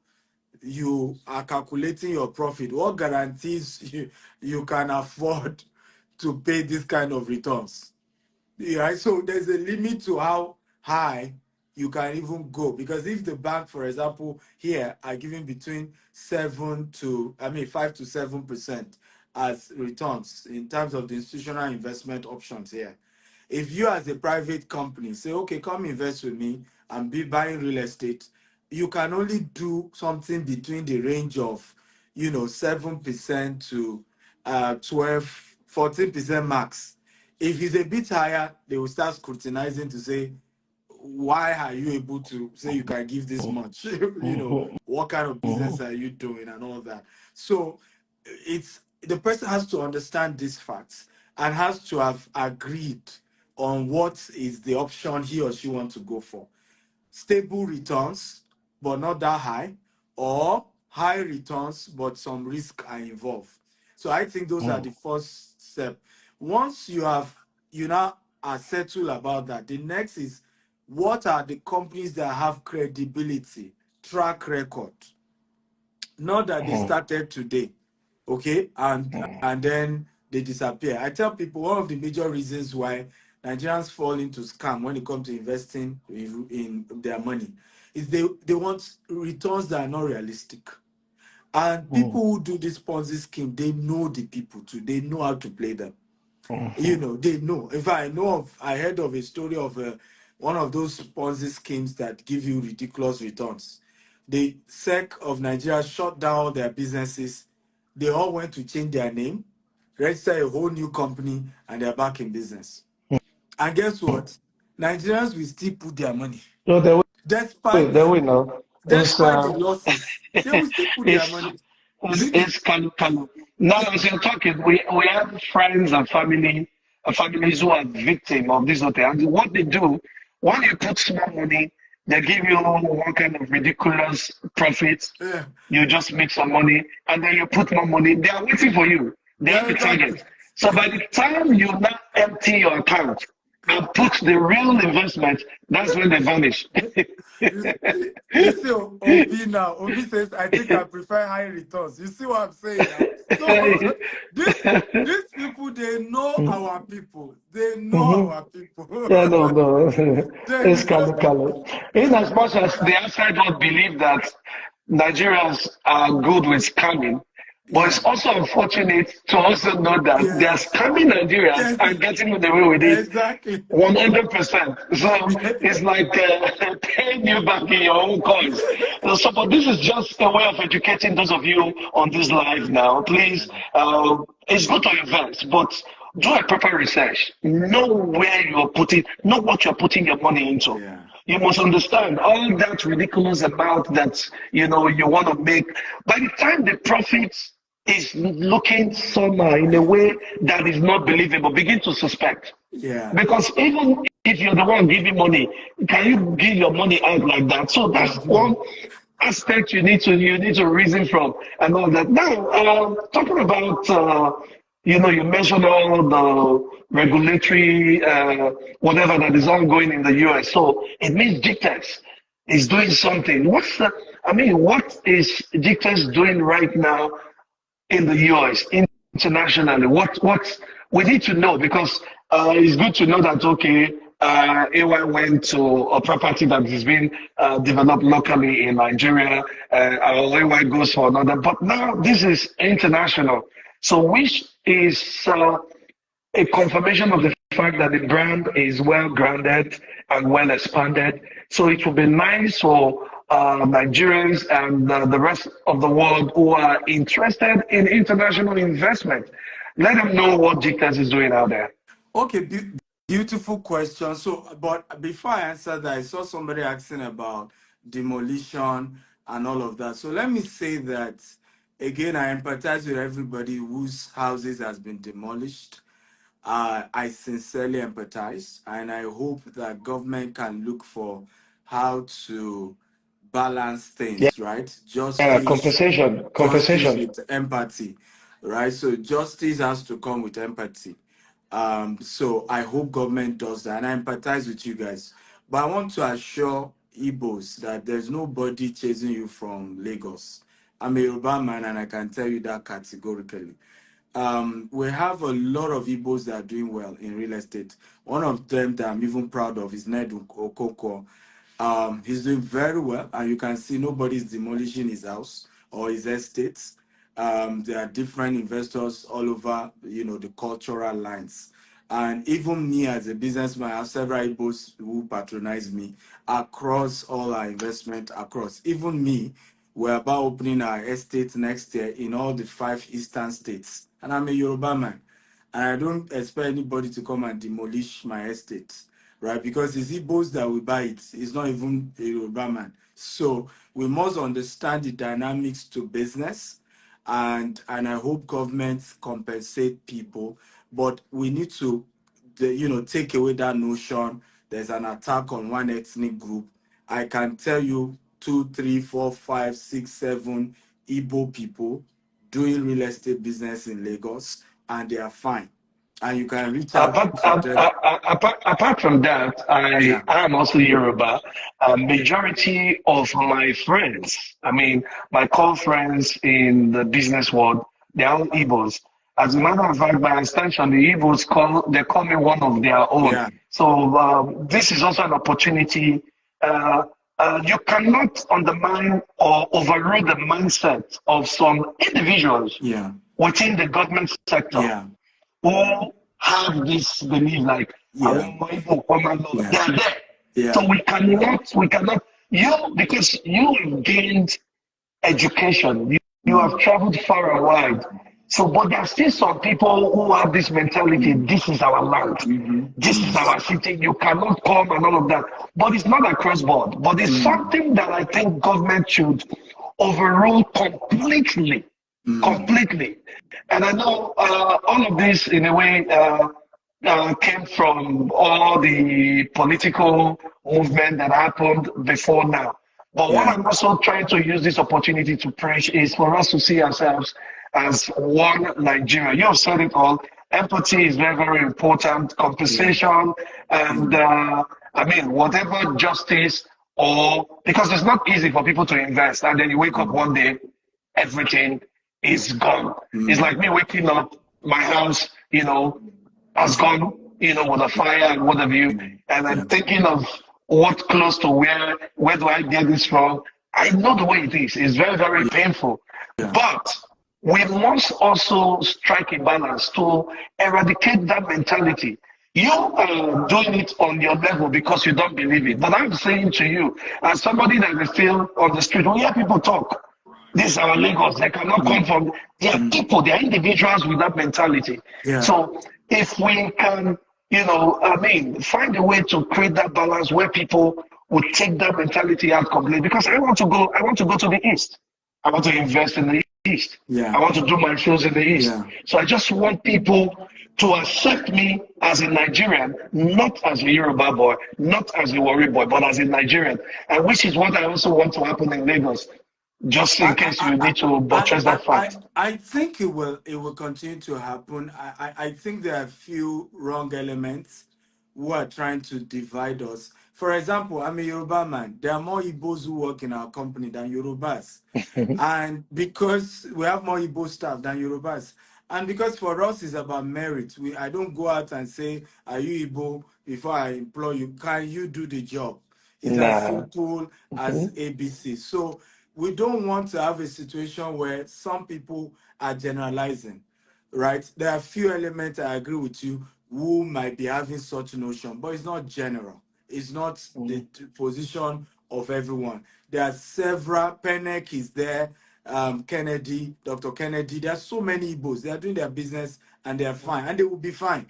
you are calculating your profit. What guarantees you can afford to pay this kind of returns? Yeah, so there's a limit to how high you can even go. Because if the bank, for example, here are giving between 5 to 7% as returns in terms of the institutional investment options here. If you as a private company say, okay, come invest with me and be buying real estate, you can only do something between the range of 7% to 12, 14% max. If it's a bit higher, they will start scrutinizing to say, why are you able to say you can give this much? What kind of business are you doing and all that? So it's the person has to understand these facts and has to have agreed on what is the option he or she wants to go for. Stable returns, but not that high, or high returns, but some risk are involved. So I think those are the first step. Once you now are settled about that, the next is, what are the companies that have credibility, track record? Not that they started today, okay, and then they disappear. I tell people one of the major reasons why Nigerians fall into scam when it comes to investing in their money is they want returns that are not realistic. And people who do this Ponzi scheme, they know the people too. They know how to play them. They know. In fact, I heard of a story of one of those Ponzi schemes that give you ridiculous returns. The SEC of Nigeria shut down all their businesses. They all went to change their name, register a whole new company, and they're back in business. And guess what? Nigerians will still put their money. No, Despite they will know. It's the losses, they will still put their It's money. it's kind. Now, as you're talking, we have friends and families who are victim of this hotel. And what they do, when you put small money, they give you one kind of ridiculous profit. Yeah. You just make some money, and then you put more money. They are waiting for you. They have a Exactly. target. So by the time you now empty your account and put the real investment, that's when they vanish. You see, Obi now. Obi says, I think I prefer high returns. You see what I'm saying now? So these people, they know our people. They know our people. Yeah, no. It's They know. Kalu. In as much as The outside world believe that Nigerians are good with scamming, but Yeah. it's also unfortunate to also know that they are Yes. scamming Nigerians Yes. and getting away with it Exactly. 100%. So it's like paying you back in your own coins. So, but this is just a way of educating those of you on this live now. Please, it's good to invest, but do a proper research. Know where you're putting, know what you're putting your money into. Yeah. You must understand all that ridiculous amount that you want to make. By the time the profit is looking somehow in a way that is not believable, begin to suspect. Yeah. Because even if you're the one giving money, can you give your money out like that? So that's one aspect you need to reason from and all that. Now, talking about you mentioned all the regulatory whatever that is ongoing in the US. So it means GTEx is doing something. What is GTEx doing right now in the US? internationally? What we need to know, because it's good to know that okay, AY went to a property that is being developed locally in Nigeria, or AY goes for another. But now this is international, so which is a confirmation of the fact that the brand is well grounded and well expanded. So it will be nice for Nigerians and the rest of the world who are interested in international investment. Let them know what GTES is doing out there. Okay, beautiful question. So, but before I answer that, I saw somebody asking about demolition and all of that. So let me say that again, I empathize with everybody whose houses has been demolished. I sincerely empathize, and I hope that government can look for how to balance Yeah, things, right? compensation, Justice compensation. with empathy, right? So justice has to come with empathy. So I hope government does that, and I empathize with you guys. But I want to assure Igbos that there's nobody chasing you from Lagos. I'm a Yoruba man, and I can tell you that categorically. We have a lot of Igbos that are doing well in real estate. One of them that I'm even proud of is Nedu Okoko. He's doing very well, and you can see nobody's demolishing his house or his estates. There are different investors all over, the cultural lines. And even me as a businessman, I have several Igbos who patronize me across all our investment across. Even me, we're about opening our estate next year in all the 5 eastern states. And I'm a Yoruba man. And I don't expect anybody to come and demolish my estate, right? Because it's Igbos that will buy it. It's not even a Yoruba man. So we must understand the dynamics to business, and I hope governments compensate people, but we need to, take away that notion there's an attack on one ethnic group. I can tell you 2, 3, 4, 5, 6, 7 Igbo people doing real estate business in Lagos, and they are fine. And you can reach out to them. Apart from that, I Yeah, am also Yoruba. A majority of my friends, I mean, my call friends in the business world, they're all Igbos. As a matter of fact, by extension, the Igbos they call me one of their own. yeah, So this is also an opportunity. Uh, you cannot undermine or overrule the mindset of some individuals yeah, within the government sector yeah, who have this belief like àwọn yeah, ọmọ Igbo kan máa lọ, they yeah, are there. So yeah, we cannot, because you have gained education, you have mm, traveled far and wide. So, but there are still some people who have this mentality, mm, this is our land, this is mm, our city, you cannot come and all of that. But it's not across board, but it's mm, something that I think government should overrule completely, mm, completely. And I know all of this, in a way, came from all the political movement that happened before now. But what yeah, I'm also trying to use this opportunity to preach is for us to see ourselves as one Nigeria. You have said it all. Empathy is very, very important. yeah, Compensation and mm, I mean, whatever justice, or because it's not easy for people to invest and then you wake up mm, one day, everything is gone. It's mm, like me waking up, my house, has gone, with a fire and what have you. mm, And I'm yeah, thinking of what close to where do I get this from? I know the way it is. It's very, very painful. yeah, But we must also strike a balance to eradicate that mentality. You are doing it on your level because you don't believe it. But I'm saying to you, as somebody that is still on the street, we hear people talk. This is our Lagos. They cannot come mm, from. They are mm, people. They are individuals with that mentality. yeah, So if we can, I mean, find a way to create that balance where people would take that mentality out completely. Because I want to go to the east. I want to invest in the east. I yeah, want to do my shows in the east. yeah. So I just want people to accept me as a Nigerian, not as a Yoruba boy, not as a Warri boy, but as a Nigerian. And which is what I also want to happen in Lagos, just in case I, you I, need to buttress that fact. I think it will continue to happen. I think there are a few wrong elements who are trying to divide us. For example, I'm a Yoruba man. There are more Igbos who work in our company than Yorubas. And because we have more Igbo staff than Yorubas, And because for us it's about merit, I don't go out and say, "Are you Igbo?" before I employ you. Can you do the job? It's as Nah. simple as Mhm. ABC. So we don't want to have a situation where some people are generalizing, right? There are few elements I agree with you who might be having such notion, but it's not general. It's not the Mhm. position of everyone. There are several. Pennec is there. Kennedy, Dr. Kennedy. There are so many Igbos. They are doing their business and they are fine, and they will be fine,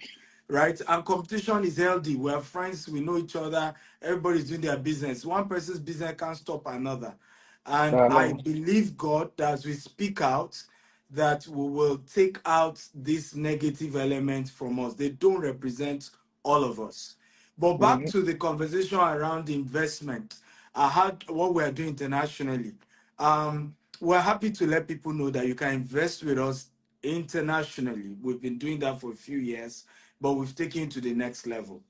right? And competition is healthy. We are friends. We know each other. Everybody's doing their business. One person's business can't stop another. And I I know. believe God that as we speak out, that we will take out these negative elements from us. They don't represent all of us. But back Mhm. to the conversation around investment, I had what we are doing internationally. We're happy to let people know that you can invest with us internationally. We've been doing that for a few years, but we've taken it to the next level.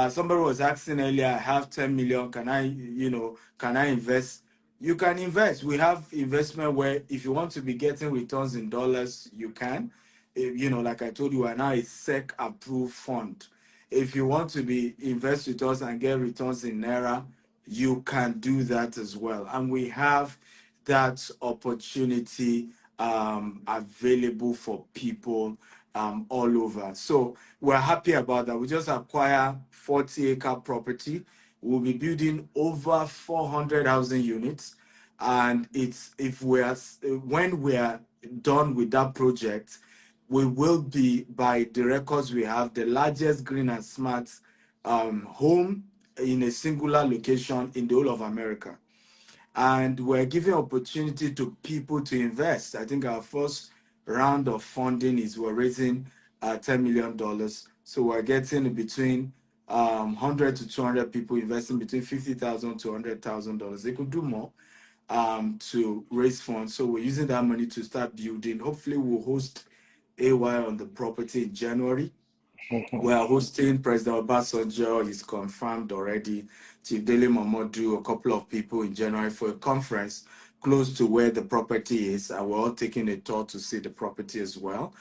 Somebody was asking earlier, I have 10 million. Can I invest? You can invest. We have investment where if you want to be getting returns in dollars, you can. Like I told you, we're now a SEC approved fund. If you want to be invest with us and get returns in Naira, you can do that as well. And we have that opportunity available for people all over. So we're happy about that. We just acquire 40-acre property. We'll be building over 400 housing units. And it's if we're when we're done with that project, we will be, by the records we have, the largest green and smart home in a singular location in the whole of America. And we're giving opportunity to people to invest. I think our first round of funding is we're raising $10 million. So we're getting between 100 to 200 people investing between $50,000 to $100,000. They could do more to raise funds. So we're using that money to start building. Hopefully, we'll host AY on the property in January. We Mhm. are hosting President Obasanjo. He's confirmed already. Chief Dele Momodu, a couple of people in January for a conference close to where the property is. And we're all taking a tour to see the property as well.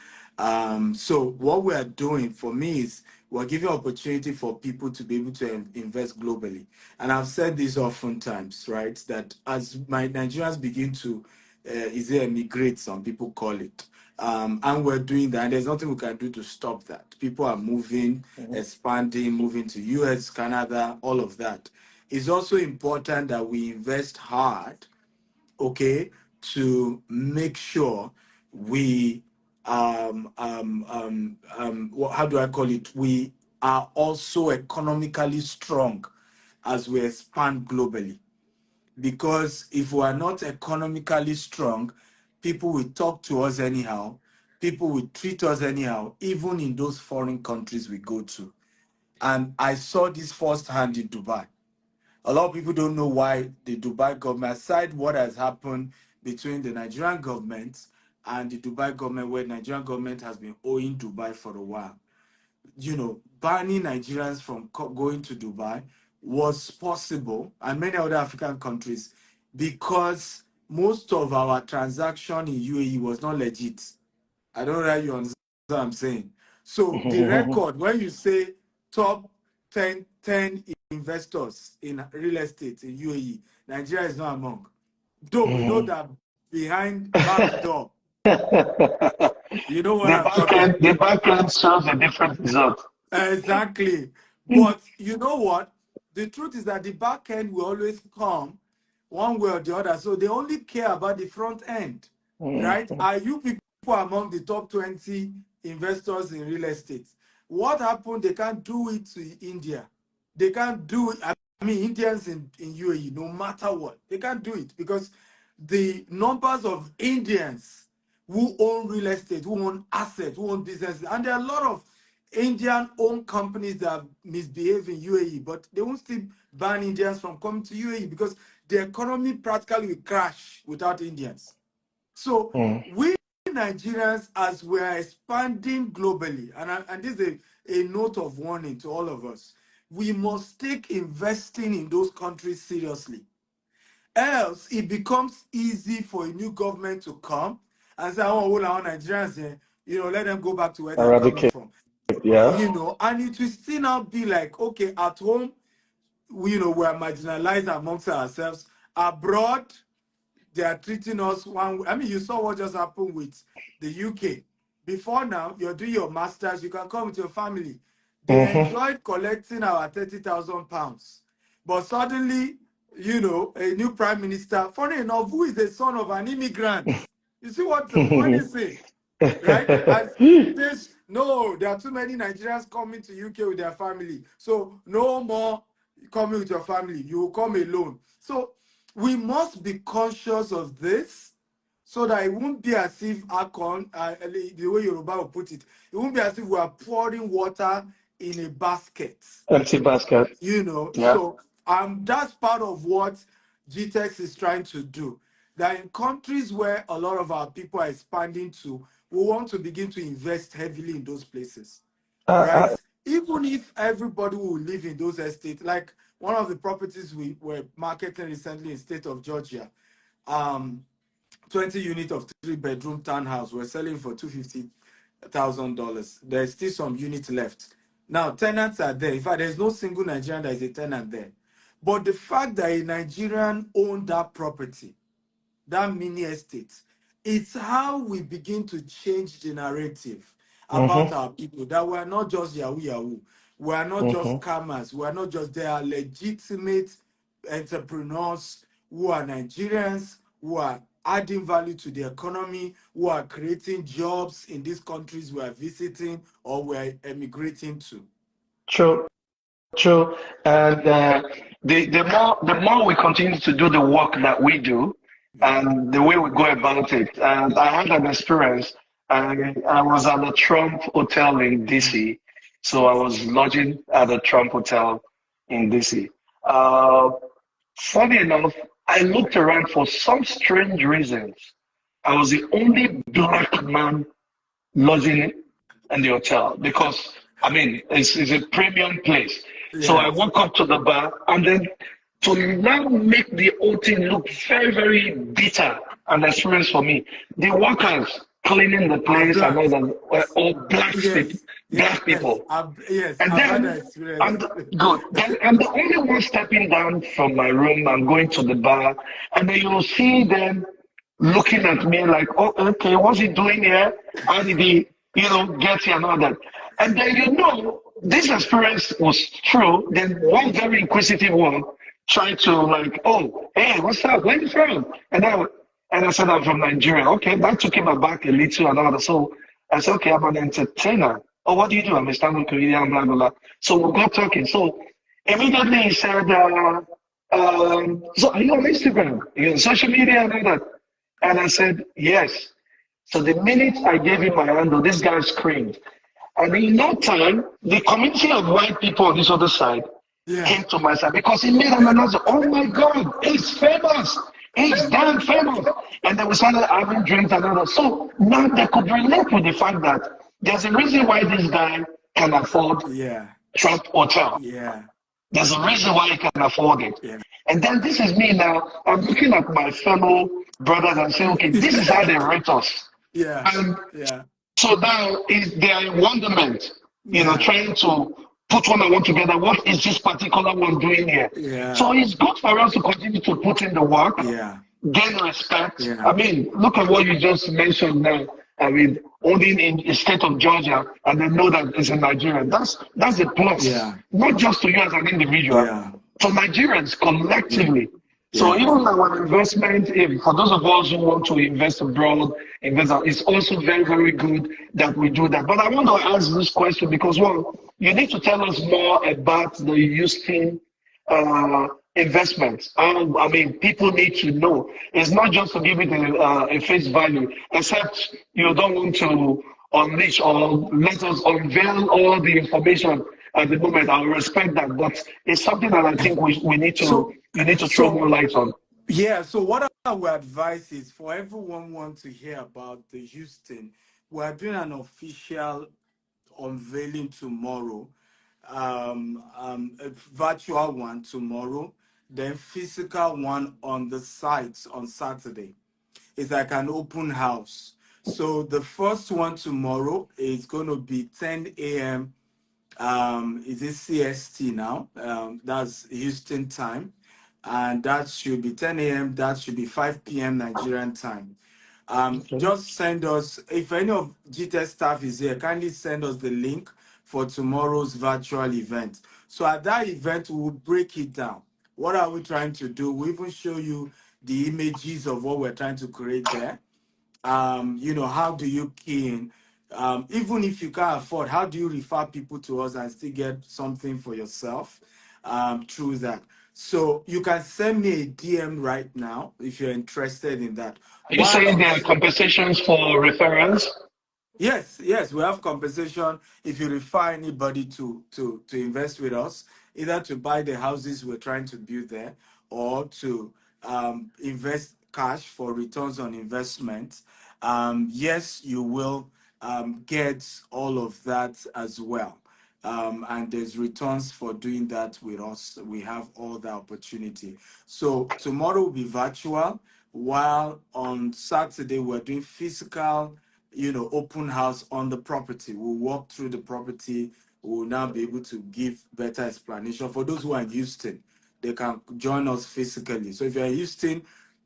So what we are doing for me is we're giving opportunity for people to be able to invest globally. And I've said this oftentimes, right? That as my Nigerians begin to, is it emigrate, some people call it. And we're doing that. And there's nothing we can do to stop that. People are moving, Mhm. expanding, moving to US, Canada, all of that. It's also important that we invest hard, okay, to make sure we, how do I call it? We are also economically strong as we expand globally. Because if we are not economically strong, people will talk to us anyhow, people will treat us anyhow, even in those foreign countries we go to. And I saw this firsthand in Dubai. A lot of people don't know why the Dubai government, aside what has happened between the Nigerian government and the Dubai government, where the Nigerian government has been owing Dubai for a while, banning Nigerians from going to Dubai was possible, and many other African countries, because most of our transaction in UAE was not legit. I don't know how you understand what I'm saying. So the record, when you say top 10 investors in real estate in UAE, Nigeria is not among. Though we know Mhm. that behind back door, you know what The I'm back talking. end, the back end shows a different result. Exactly. But you know what? The truth is that the back end will always come one way or the other. So they only care about the front end, right? Mhm. Are you people among the top 20 investors in real estate? What happened? They can't do it to India. They can't do it. I mean, Indians in UAE, no matter what, they can't do it because the numbers of Indians who own real estate, who own assets, who own businesses, and there are a lot of Indian-owned companies that misbehave in UAE, but they won't still ban Indians from coming to UAE because the economy practically will crash without Indians. So Mhm. we Nigerians, as we are expanding globally, and this is a note of warning to all of us, we must take investing in those countries seriously. Else, it becomes easy for a new government to come and say, "Oh, all our Nigerians here." let them go back to where they're coming Eradicate. from. Yeah. And it will still now be like, okay, at home, we're marginalized amongst ourselves. Abroad, they are treating us one way. I mean, you saw what just happened with the UK. Before now, you're doing your masters, you can come with your family. They Mm-hmm. enjoyed collecting our £30,000. But suddenly, a new prime minister, funny enough, who is the son of an immigrant. You see what's the funny thing? Right? As this, no, there are too many Nigerians coming to UK with their family. So no more coming with your family. You will come alone. So we must be conscious of this so that it won't be as if the way Yoruba will put it, it won't be as if we are pouring water in a basket. Empty basket. Yeah. So that's part of what GTEx is trying to do. That in countries where a lot of our people are expanding to, we want to begin to invest heavily in those places, right? Uh, Even if everybody will live in those estates, like one of the properties we were marketing recently in state of Georgia, 20 unit of 3-bedroom townhouse, we're selling for $250,000. There's still some units left. Now, tenants are there. In fact, there's no single Nigerian that is a tenant there. But the fact that a Nigerian owned that property, that mini estate, it's how we begin to change the narrative about mm-hmm. our people, that we're not just Yahoo Yahoo. We're not just Mm-hmm. scammers. We're not just, they are legitimate entrepreneurs who are Nigerians, who are adding value to the economy, who are creating jobs in these countries we are visiting or we're emigrating to. True. True. And the more we continue to do the work that we do Yeah. and the way we go about it. And I had an experience. I was at a Trump hotel in DC. So I was lodging at a Trump hotel in DC. Uh, Funny enough, I looked around for some strange reasons. I was the only black man lodging in the hotel because I mean it's a premium place. So I Yes. walk up to the bar and then to now make the whole thing look very, very bitter an experience for me. The workers cleaning the Our place and all blacks. that were all people, Yes. black Yes. people. Yes. And I've had then that experience. I'm good. Then I'm the only one stepping down from my room. I'm going to the bar, and then you'll see them looking at me like, "Oh, okay, what's he doing here? How did he, get here and all that?" And then this experience was true. Then one very inquisitive one tried to like, "Oh, hey, what's up? Where you from?" And I said, "I'm from Nigeria." Okay, that took him aback a little and all that. So I said, "Okay, I'm an entertainer." Oh, what do you do? I'm a stand-up comedian, blah, blah, blah. So we got talking. So immediately he said, so are you on Instagram? Are you on social media and all that? And I said, yes. So the minute I gave him my handle, this guy screamed. And in no time, the community of white people on this other side Yeah. came to my side because he made an announcement. Oh my God, he's famous. He's damn famous. And then we started having drinks and all that. So now they could relate with the fact that there's a reason why this guy can afford Yeah. Trump Hotel. Yeah. There's a reason why he can afford it. Yeah. And then this is me now. I'm looking at my fellow brothers and saying, okay, this is how they rate us. Yeah. And Yeah. so now they are in wonderment, Yeah. trying to put one and one together. What is this particular one doing here? Yeah. So it's good for us to continue to put in the work, Yeah. gain respect. Yeah. I mean, look at what you just mentioned now. I mean, owning in the state of Georgia and they know that it's in Nigeria. That's a plus, Yeah. not just to you as an individual, Yeah. to Nigerians Yeah. collectively. So Yeah. even our investment, if for those of us who want to invest abroad, it's also very, very good that we do that. But I want to ask this question because, well, you need to tell us more about the Houston investments. I mean, people need to know. It's not just to give it a face value, except you don't want to unleash or let us unveil all the information at the moment. I respect that, but it's something that I think we need to So, you need to throw so more light on. yeah. So what I would advise is for everyone want to hear about the Houston, we're doing an official unveiling tomorrow, a virtual one tomorrow, then physical one on the site on Saturday. It's like an open house. So the first one tomorrow is going to be 10 a.m. Is it CST now? That's Houston time. And that should be 10 a.m. That should be 5 p.m. Nigerian time. Okay. Just send us, if any of GTEC staff is here, kindly send us the link for tomorrow's virtual event. So at that event, we'll break it down. What are we trying to do? We even show you the images of what we're trying to create there. How do you key in? Even if you can't afford, how do you refer people to us and still get something for yourself through that? So you can send me a DM right now if you're interested in that. Are you While saying on there are compensations for referrals? Yes, we have compensation if you refer anybody to invest with us, either to buy the houses we're trying to build there or to invest cash for returns on investment. Yes, you will get all of that as well. And there's returns for doing that with us. We have all the opportunity. So tomorrow will be virtual, while on Saturday we're doing physical, open house on the property. We'll walk through the property. We'll now be able to give better explanation. For those who are in Houston, they can join us physically. So if you're in Houston,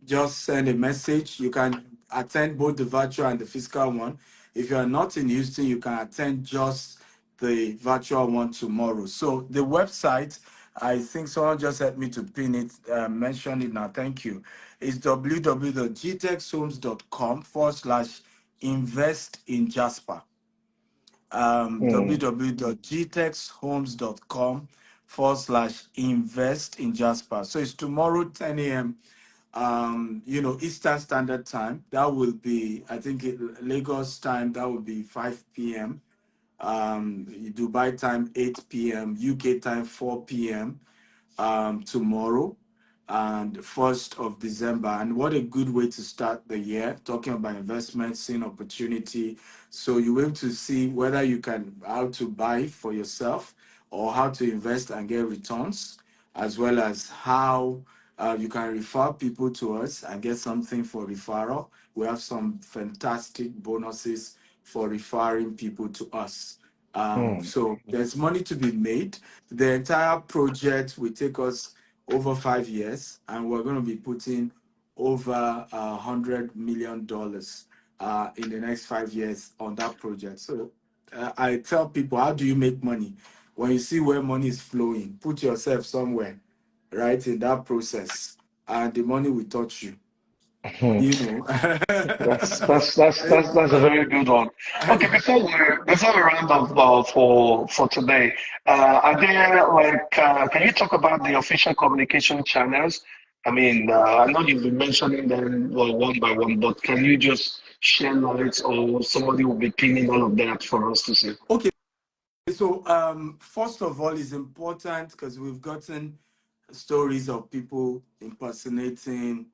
just send a message. You can attend both the virtual and the physical one. If you're not in Houston, you can attend just the virtual one tomorrow. So the website, I think someone just helped me to pin it, mention it now. Thank you. It's www.gtexhomes.com/invest in Jasper. www.gtexhomes.com/invest in Jasper. So it's tomorrow, 10 a.m. Eastern Standard Time. That will be, I think, Lagos time. That will be 5 p.m. Dubai time 8 p.m., UK time 4 p.m. Tomorrow and 1st of December. And what a good way to start the year, talking about investment, seeing opportunity. So you will to see whether you can, how to buy for yourself or how to invest and get returns, as well as how you can refer people to us and get something for referral. We have some fantastic bonuses for referring people to us. So there's money to be made. The entire project will take us over 5 years, and we're going to be putting over $100 million in the next 5 years on that project. So I tell people, how do you make money? When you see where money is flowing, put yourself somewhere, right, in that process, and the money will touch you. Mhm. You know. That's a very good one. Okay, before we round off for today, are there can you talk about the official communication channels? I mean, I know you've been mentioning them one by one, but can you just share light, or somebody will be pinning all of that for us to see? Okay. So, first of all, it's important because we've gotten stories of people impersonating,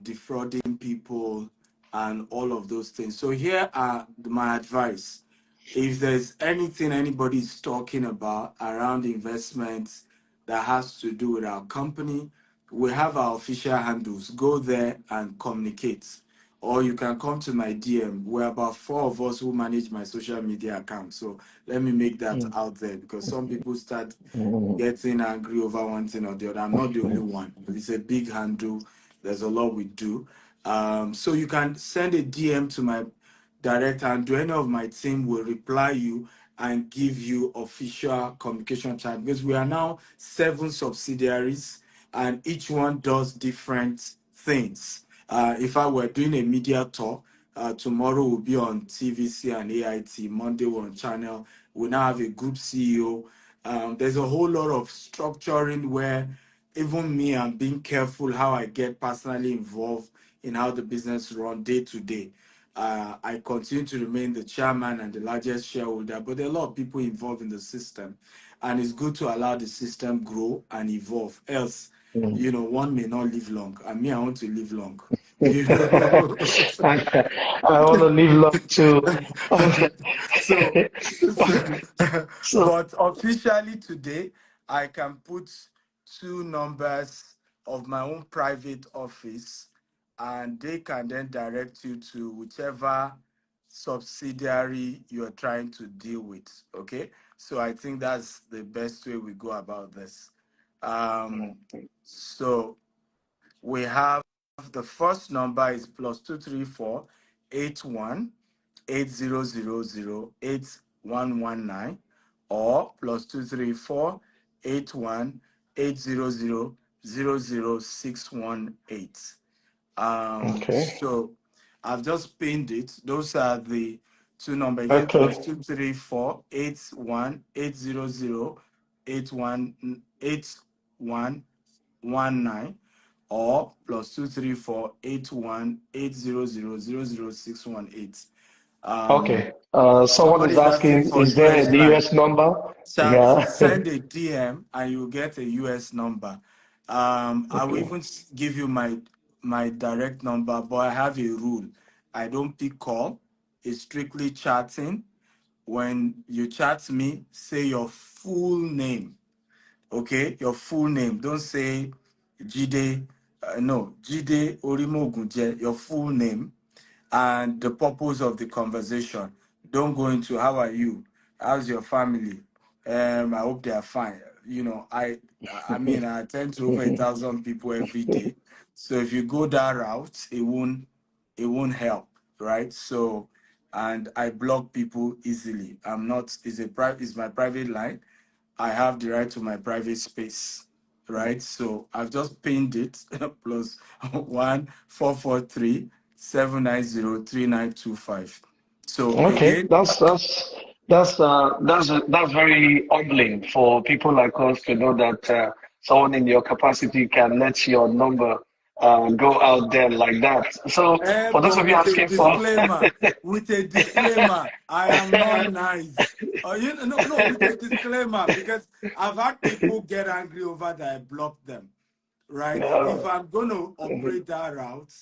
defrauding people, and all of those things. So, here are my advice. If there's anything anybody is talking about around investments that has to do with our company, we have our official handles. Go there and communicate. Or you can come to my DM. We're about four of us who manage my social media account. So let me make that out there because some people start Mhm. getting angry over one thing or the other. I'm not the only one. It's a big handle. There's a lot we do. So you can send a DM to my direct handle. Any of my team will reply you and give you official communication channel because we are now 7 subsidiaries and each one does different things. If I were doing a media tour, tomorrow will be on TVC and AIT. Monday we're on channel. We now have a group CEO. There's a whole lot of structuring where even me, I'm being careful how I get personally involved in how the business run day to day. I continue to remain the chairman and the largest shareholder, but there are a lot of people involved in the system, and it's good to allow the system grow and evolve. Else, one may not live long, and me, I want to live long. You know. I want to live long too. so, So, but officially today, I can put 2 numbers of my own private office and they can then direct you to whichever subsidiary you're trying to deal with. Okay, so I think that's the best way we go about this. Um, so we have the first number is +234 81 8000 8119, or +234 81 8000 00618. Okay. So I've just pinned it. Those are the two numbers again, plus Okay. 234 81 80 8119, or +234 81 8000 00618. Okay. Someone Somebody is is asking asking, for is there US the line. US number? Chat, Yeah. send a DM and you'll get a US number. I will Okay. even give you my direct number, but I have a rule. I don't pick call. It's strictly chatting. When you chat me, say your full name. Okay, your full name. Don't say Jide. No, Jide Orimogunje. Your full name and the purpose of the conversation. Don't go into how are you, how's your family. I hope they are fine. I mean, I attend to over 1,000 people every day. So if you go that route, it won't help, right? So, and I block people easily. I'm not. It's my private line. I have the right to my private space, right? So I've just pinned it plus 1 443 790 3925. So Okay. again, That's very humbling for people like us to know that someone in your capacity can let your number go out there like that. So for those but of you with a asking for, disclaimer, I am not nice. No, with a disclaimer, because I've had people get angry over that I blocked them, right? If I'm going to operate that route,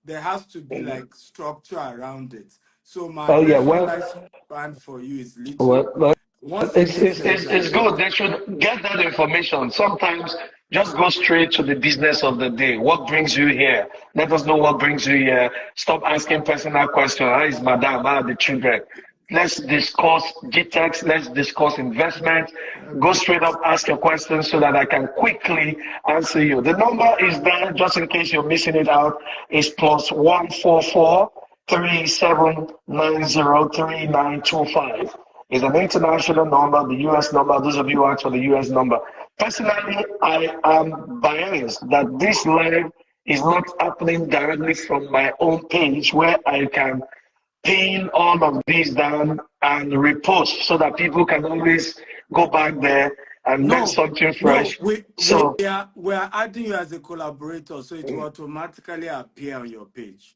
there has to be like structure around it. So my Oh yeah. attention Well, lifespan for you is little. well, Once it it's makes it's sense, it's, I it's take good. it. They should get that information. Sometimes just go straight to the business of the day. What brings you here? Let us know what brings you here. Stop asking personal questions. How is madam? How are the children? Let's discuss GTEx. Let's discuss investment. Go straight up, ask your questions so that I can quickly answer you. The number is there, just in case you're missing it out. Is +144 3790 3925. It's an international number, the US number. Those of you who ask for the US number. Personally, I am biased that this live is not happening directly from my own page where I can pin all of these down and repost so that people can always go back there and learn No, something no, fresh. we So, are adding you as a collaborator, so it will automatically appear on your page.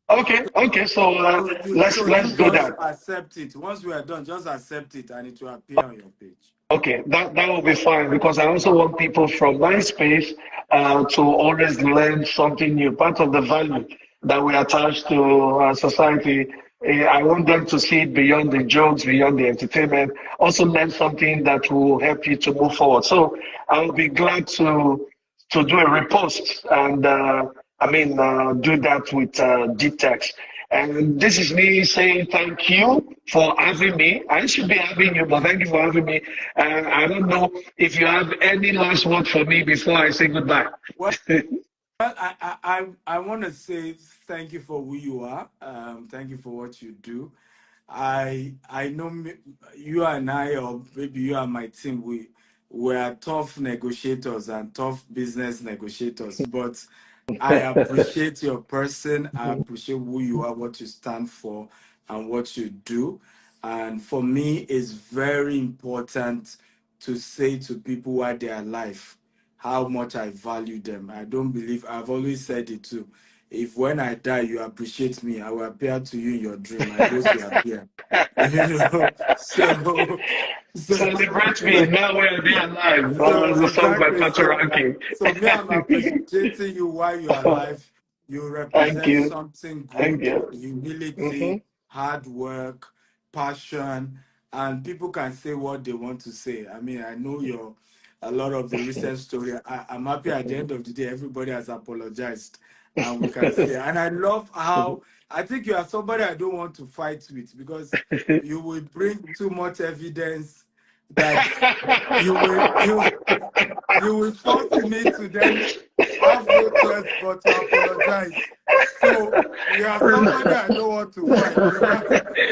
okay, so So you let's do just that. accept it. Once we are done, just accept it and it will appear on your page. Okay, that will be fine because I also want people from my space to always learn something new. Part of the value that we attach to society, I want them to see it beyond the jokes, beyond the entertainment. Also learn something that will help you to move forward. So I will be glad to do a repost and do that with GTEx. And this is me saying thank you for having me. I should be having you, but thank you for having me. I don't know if you have any last word for me before I say goodbye. Well, I want to say thank you for who you are. Thank you for what you do. I know you and I, or maybe you and my team, we are tough negotiators and tough business negotiators. But I appreciate your person. I appreciate who you are, what you stand for, and what you do. And for me, it's very important to say to people while they are alive how much I value them. I don't believe, I've always said it too. If when I die, you appreciate me, I will appear to you in your dream. My ghost will appear. So, Celebrate me so, now we're there alive. so As the song by exactly. Pato So Ranking. so me, I'm appreciating you while you're alive. You Thank represent you. something Thank good, you. humility, Hmm. hard work, passion, and people can say what they want to say. I mean, I know a lot of the recent story. I'm happy at the end of the day, everybody has apologized and we can see. And I love how I think you are somebody I don't want to fight with, because you will bring too much evidence that you will you will force me to then have no choice but to apologize. So you are somebody I don't want to fight.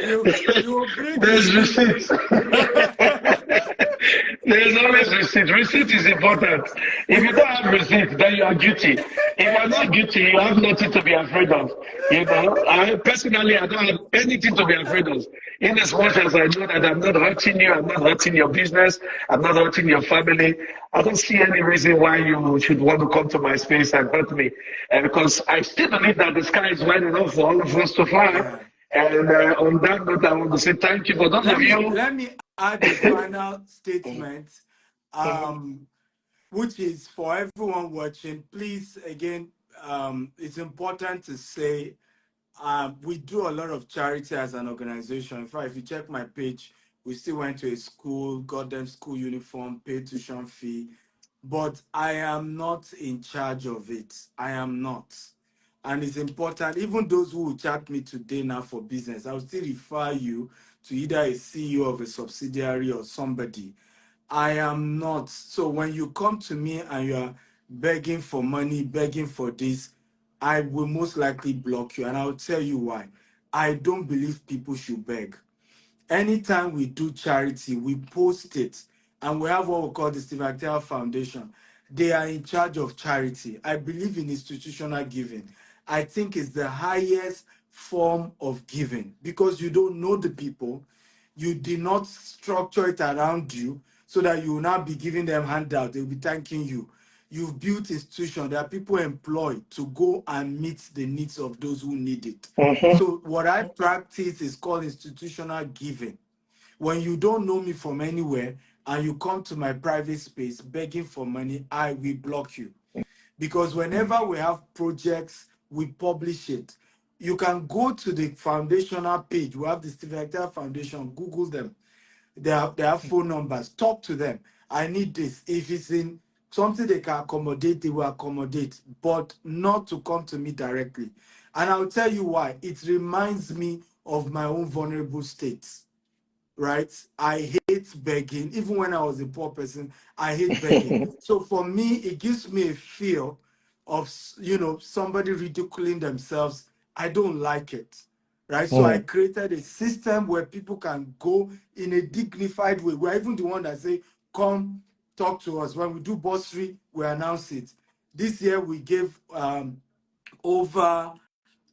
You will bring There's receipts. receipts. There's always receipt. Receipt is important. If you don't have receipt, then you are guilty. If you're not guilty, you have nothing to be afraid of. You know, I personally, I don't have anything to be afraid of. In as much as I know that I'm not hurting you, I'm not hurting your business, I'm not hurting your family, I don't see any reason why you should want to come to my space and hurt me. Because I still believe that the sky is wide enough for all of us to fly. Yeah. And on that note, I want to say thank you for those Let of me you. let me add a final Mhm, statement, mhm, um, which is for everyone watching. Please, again, it's important to say we do a lot of charity as an organization. In fact, if you check my page, we still went to a school, got them school uniform, paid tuition fee, but I am not in charge of it. I am not. And it's important, even those who will chat me today now for business, I will still refer you to either a CEO of a subsidiary or somebody. I am not. So when you come to me and you are begging for money, begging for this, I will most likely block you. And I'll tell you why. I don't believe people should beg. Anytime we do charity, we post it, and we have what we call the Steve Actel Foundation. They are in charge of charity. I believe in institutional giving. I think it's the highest form of giving, because you don't know the people. You did not structure it around you so that you will not be giving them handouts. They'll be thanking you. You've built institution. There are people employed to go and meet the needs of those who need it. mhm, So what I practice is called institutional giving. When you don't know me from anywhere and you come to my private space begging for money, I will block you. Because whenever we have projects, we publish it. You can go to the foundational page. We have the Steve Actel Foundation. Google them. They have phone numbers. Talk to them. I need this. If it's in something they can accommodate, they will accommodate, but not to come to me directly. And I'll tell you why. It reminds me of my own vulnerable states, right? I hate begging. Even when I was a poor person, I hate begging. So for me, it gives me a feel of, somebody ridiculing themselves. I don't like it, right? So I mhm. created a system where people can go in a dignified way. We're even the one that say, come talk to us. When we do bursary, we announce it. This year we gave over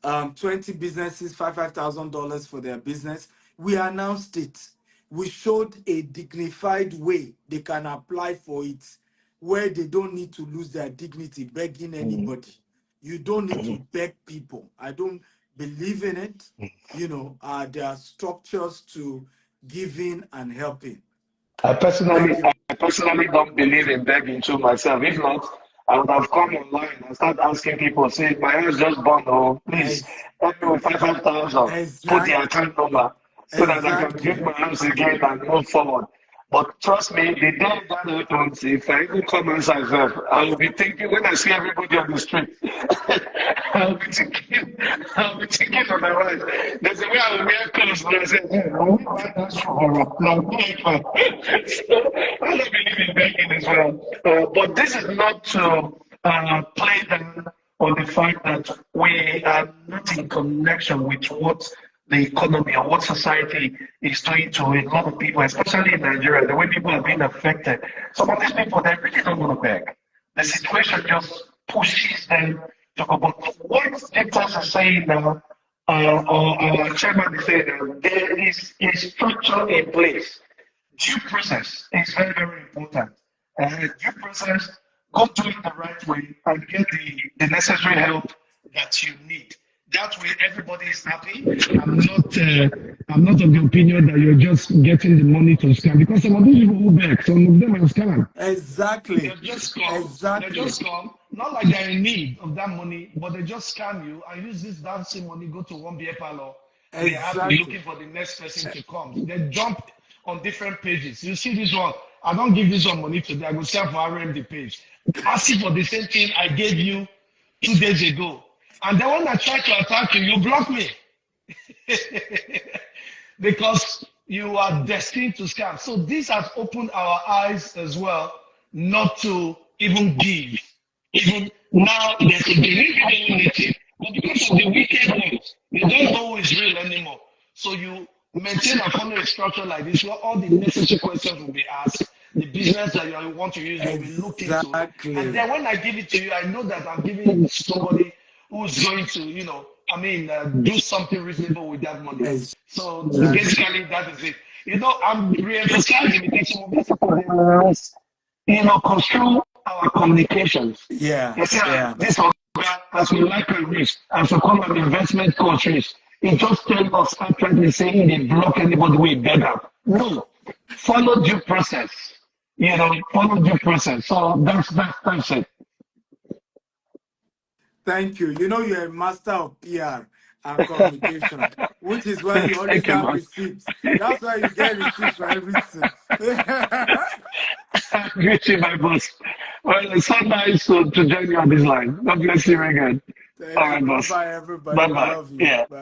20 businesses $5,000 for their business. We announced it. We showed a dignified way they can apply for it, where they don't need to lose their dignity begging anybody. You don't need to beg people. I don't believe in it. There are structures to giving and helping. I personally, Thank you. I personally don't believe in begging to myself. If not, I would have come online and start asking people, say, my house just burned, oh, please Ex- help me with 5,000. Put the account exactly. number so that I can get Exactly. my house again and move forward. But trust me, the day that happens, if I even come outside, I will be thinking, when I see everybody on the street, I'll be thinking on my right. There's a way I will wear clothes, but I say, no, that's horror. No, so I don't believe in begging as well. But this is not to play down on the fact that we are not in connection with what the economy or what society is doing to a lot of people, especially in Nigeria, the way people are being affected. Some of these people, they really don't want to beg. The situation just pushes them to go. But what dictators are saying now, or our chairman is saying now, there is a structure in place. Due process is very, very important. Due process, go do it the right way and get the necessary help that you need. That way, everybody is happy. I'm not of the opinion that you're just getting the money to scam because some of these people who beg, some of them are scam. They Exactly. just come, they Exactly. just come, not like they're in need of that money, but they just scam you and use this dancing money, go to one beer parlor. They're happy Exactly. looking for the next person to come. They jump on different pages. You see this one, I don't give this one money today, I go sell for RMD page. Asking for the same thing I gave you 2 days ago. And then when I try to attack you, you block me. Because you are destined to scam. So this has opened our eyes as well, not to even give. Even now, there's a belief in but because of the wicked ones, you don't know who is real anymore. So you maintain and follow a structure like this, where all the necessary questions will be asked, the business that you want to use will be looked into. And then when I give it to you, I know that I'm giving it to somebody who's going to, do something reasonable with that money. So basically, that is it. I'm re-emphasizing because some of these people, control our communications. Yeah. You see, Yeah. this as we like a risk, as we call an investment coach risk, it just tells us outrightly saying they block anybody with better. No, follow due process. Follow due process. So that's it. Thank you. You're a master of PR and communication, which is why you always Thank you, have boss. receipts. That's why you get receipts for everything. Greet you, my boss. Well, it's so nice to join you on this line. God bless you again. Thank All you. right, boss. Bye-bye, everybody. We Bye-bye. love you. Yeah. Bye.